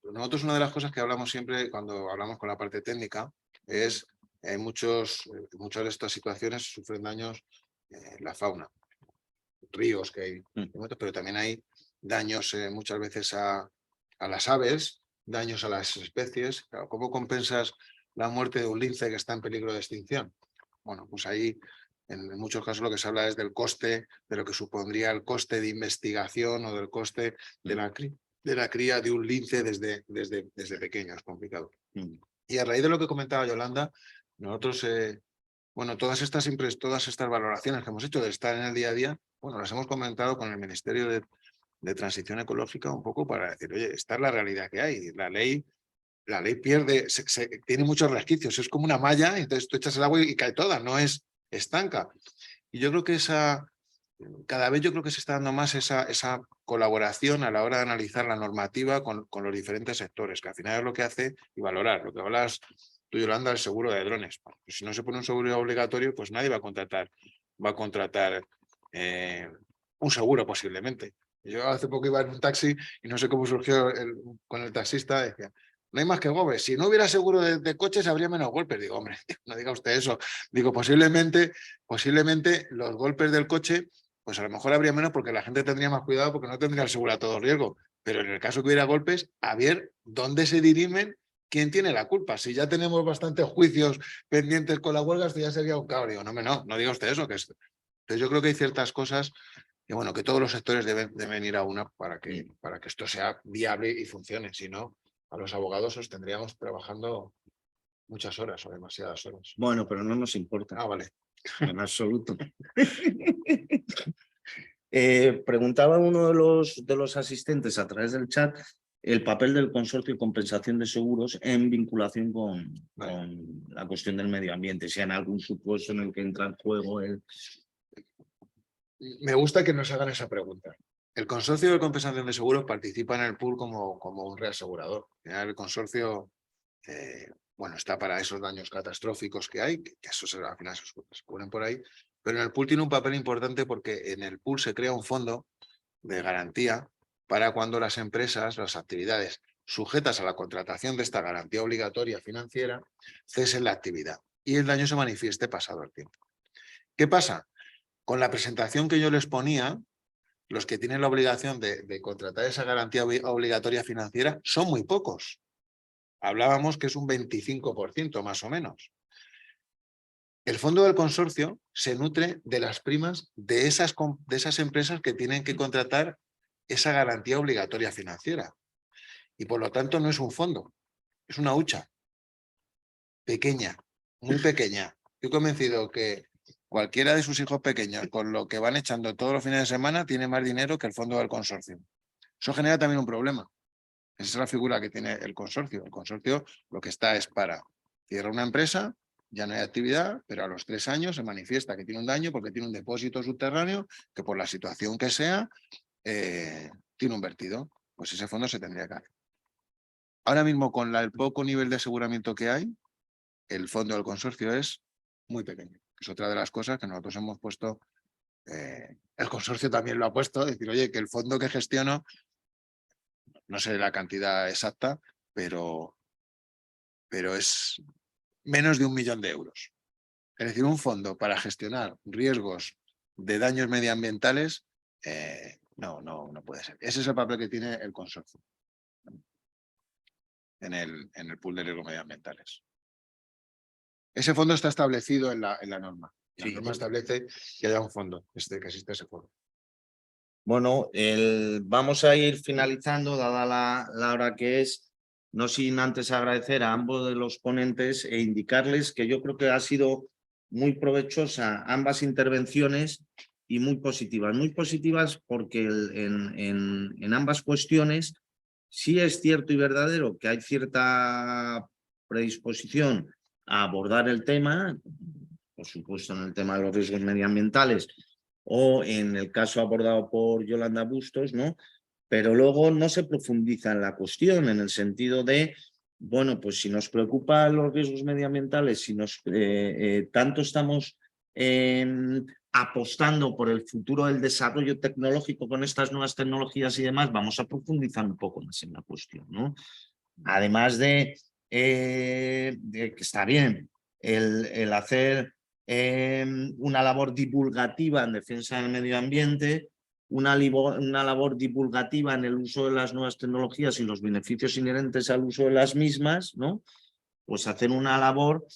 Speaker 3: Nosotros una de las cosas que hablamos siempre cuando hablamos con la parte técnica es muchas de estas situaciones sufren daños la fauna, ríos que hay, pero también hay daños muchas veces a las aves, daños a las especies. Claro, ¿cómo compensas la muerte de un lince que está en peligro de extinción? Bueno, pues ahí en muchos casos lo que se habla es del coste, de lo que supondría el coste de investigación o del coste de la cría de un lince desde pequeño, es complicado. Y a raíz de lo que comentaba Yolanda, nosotros, todas estas valoraciones que hemos hecho de estar en el día a día, las hemos comentado con el Ministerio de Transición Ecológica un poco para decir, oye, esta es la realidad que hay. La ley pierde, tiene muchos resquicios, es como una malla, entonces tú echas el agua y cae toda, no es estanca. Y yo creo que cada vez se está dando más esa colaboración a la hora de analizar la normativa con los diferentes sectores, que al final es lo que hace y valorar. Lo que hablas tú, Yolanda, el seguro de drones. Pues si no se pone un seguro obligatorio, pues nadie va a contratar un seguro posiblemente. Yo hace poco iba en un taxi y no sé cómo surgió con el taxista, decía, no hay más que golpes. Si no hubiera seguro de coches, habría menos golpes. Digo, hombre, no diga usted eso. Digo, posiblemente los golpes del coche, pues a lo mejor habría menos porque la gente tendría más cuidado porque no tendría el seguro a todo riesgo. Pero en el caso que hubiera golpes, a ver dónde se dirimen, quién tiene la culpa. Si ya tenemos bastantes juicios pendientes con la huelga, esto ya sería un caos. Digo, no diga usted eso. Entonces yo creo que hay ciertas cosas que todos los sectores deben ir a una para que esto sea viable y funcione. Si no, a los abogados os tendríamos trabajando muchas horas o demasiadas horas.
Speaker 1: Bueno, pero no nos importa.
Speaker 3: Ah, vale.
Speaker 1: En absoluto. Preguntaba uno de los asistentes a través del chat el papel del consorcio de compensación de seguros en vinculación con la cuestión del medio ambiente, si en algún supuesto en el que entra en juego el...
Speaker 3: Me gusta que nos hagan esa pregunta. El consorcio de compensación de seguros participa en el pool como un reasegurador. El consorcio está para esos daños catastróficos que hay, que eso al final se cubren por ahí, pero en el pool tiene un papel importante porque en el pool se crea un fondo de garantía para cuando las empresas, las actividades sujetas a la contratación de esta garantía obligatoria financiera, cesen la actividad y el daño se manifieste pasado el tiempo. ¿Qué pasa? Con la presentación que yo les ponía, los que tienen la obligación de contratar esa garantía obligatoria financiera son muy pocos. Hablábamos que es un 25% más o menos. El fondo del consorcio se nutre de las primas de esas empresas que tienen que contratar esa garantía obligatoria financiera. Y por lo tanto no es un fondo, es una hucha pequeña, muy pequeña. Estoy convencido que cualquiera de sus hijos pequeños, con lo que van echando todos los fines de semana, tiene más dinero que el fondo del consorcio. Eso genera también un problema. Esa es la figura que tiene el consorcio. El consorcio lo que está es para cierra una empresa, ya no hay actividad, pero a los 3 años se manifiesta que tiene un daño porque tiene un depósito subterráneo que por la situación que sea tiene un vertido. Pues ese fondo se tendría que hacer. Ahora mismo con el poco nivel de aseguramiento que hay, el fondo del consorcio es muy pequeño. Es otra de las cosas que nosotros hemos puesto, el consorcio también lo ha puesto, decir, oye, que el fondo que gestiono, no sé la cantidad exacta, pero es menos de 1 millón de euros. Es decir, un fondo para gestionar riesgos de daños medioambientales, no puede ser. Ese es el papel que tiene el consorcio en el pool de riesgos medioambientales. Ese fondo está establecido en la norma. La norma establece que haya un fondo, que existe ese fondo.
Speaker 1: Bueno, vamos a ir finalizando, dada la hora que es, no sin antes agradecer a ambos de los ponentes e indicarles que yo creo que ha sido muy provechosa ambas intervenciones y muy positivas porque en ambas cuestiones sí es cierto y verdadero que hay cierta predisposición a abordar el tema, por supuesto en el tema de los riesgos medioambientales o en el caso abordado por Yolanda Bustos, ¿no? Pero luego no se profundiza en la cuestión en el sentido de, bueno, pues si nos preocupan los riesgos medioambientales, si nos tanto estamos apostando por el futuro del desarrollo tecnológico con estas nuevas tecnologías y demás, vamos a profundizar un poco más en la cuestión, ¿no? Además de que está bien el hacer una labor divulgativa en defensa del medio ambiente, una labor divulgativa en el uso de las nuevas tecnologías y los beneficios inherentes al uso de las mismas, ¿no? Pues hacer una labor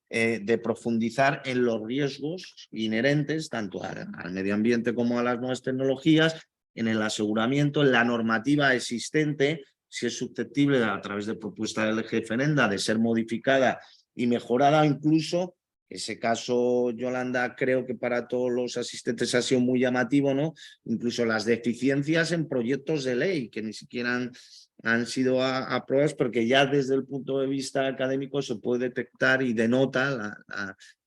Speaker 1: de profundizar en los riesgos inherentes tanto al medio ambiente como a las nuevas tecnologías, en el aseguramiento, en la normativa existente, si es susceptible a través de propuesta del referenda de ser modificada y mejorada, incluso ese caso, Yolanda, creo que para todos los asistentes ha sido muy llamativo, ¿no? Incluso las deficiencias en proyectos de ley que ni siquiera han sido aprobados, porque ya desde el punto de vista académico se puede detectar y denota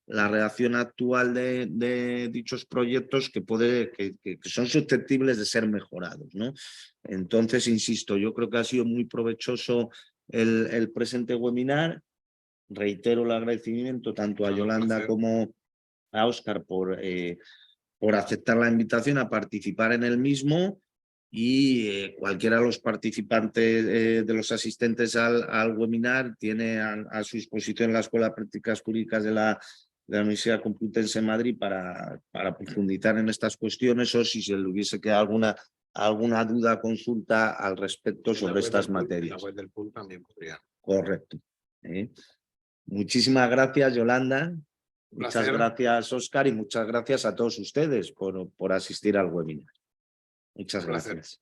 Speaker 1: la redacción actual de dichos proyectos que son susceptibles de ser mejorados, ¿no? Entonces, insisto, yo creo que ha sido muy provechoso el presente webinar. Reitero el agradecimiento tanto a Yolanda como a Óscar por aceptar la invitación a participar en el mismo y cualquiera de los participantes, de los asistentes al webinar, tiene a su disposición la Escuela de Prácticas Jurídicas de la Universidad Complutense de Madrid para profundizar en estas cuestiones o si se le hubiese quedado alguna duda, consulta al respecto sobre estas materias.
Speaker 3: La web del pool también podría.
Speaker 1: Correcto. Muchísimas gracias, Yolanda. Muchas gracias, Óscar, y muchas gracias a todos ustedes por asistir al webinar. Muchas gracias.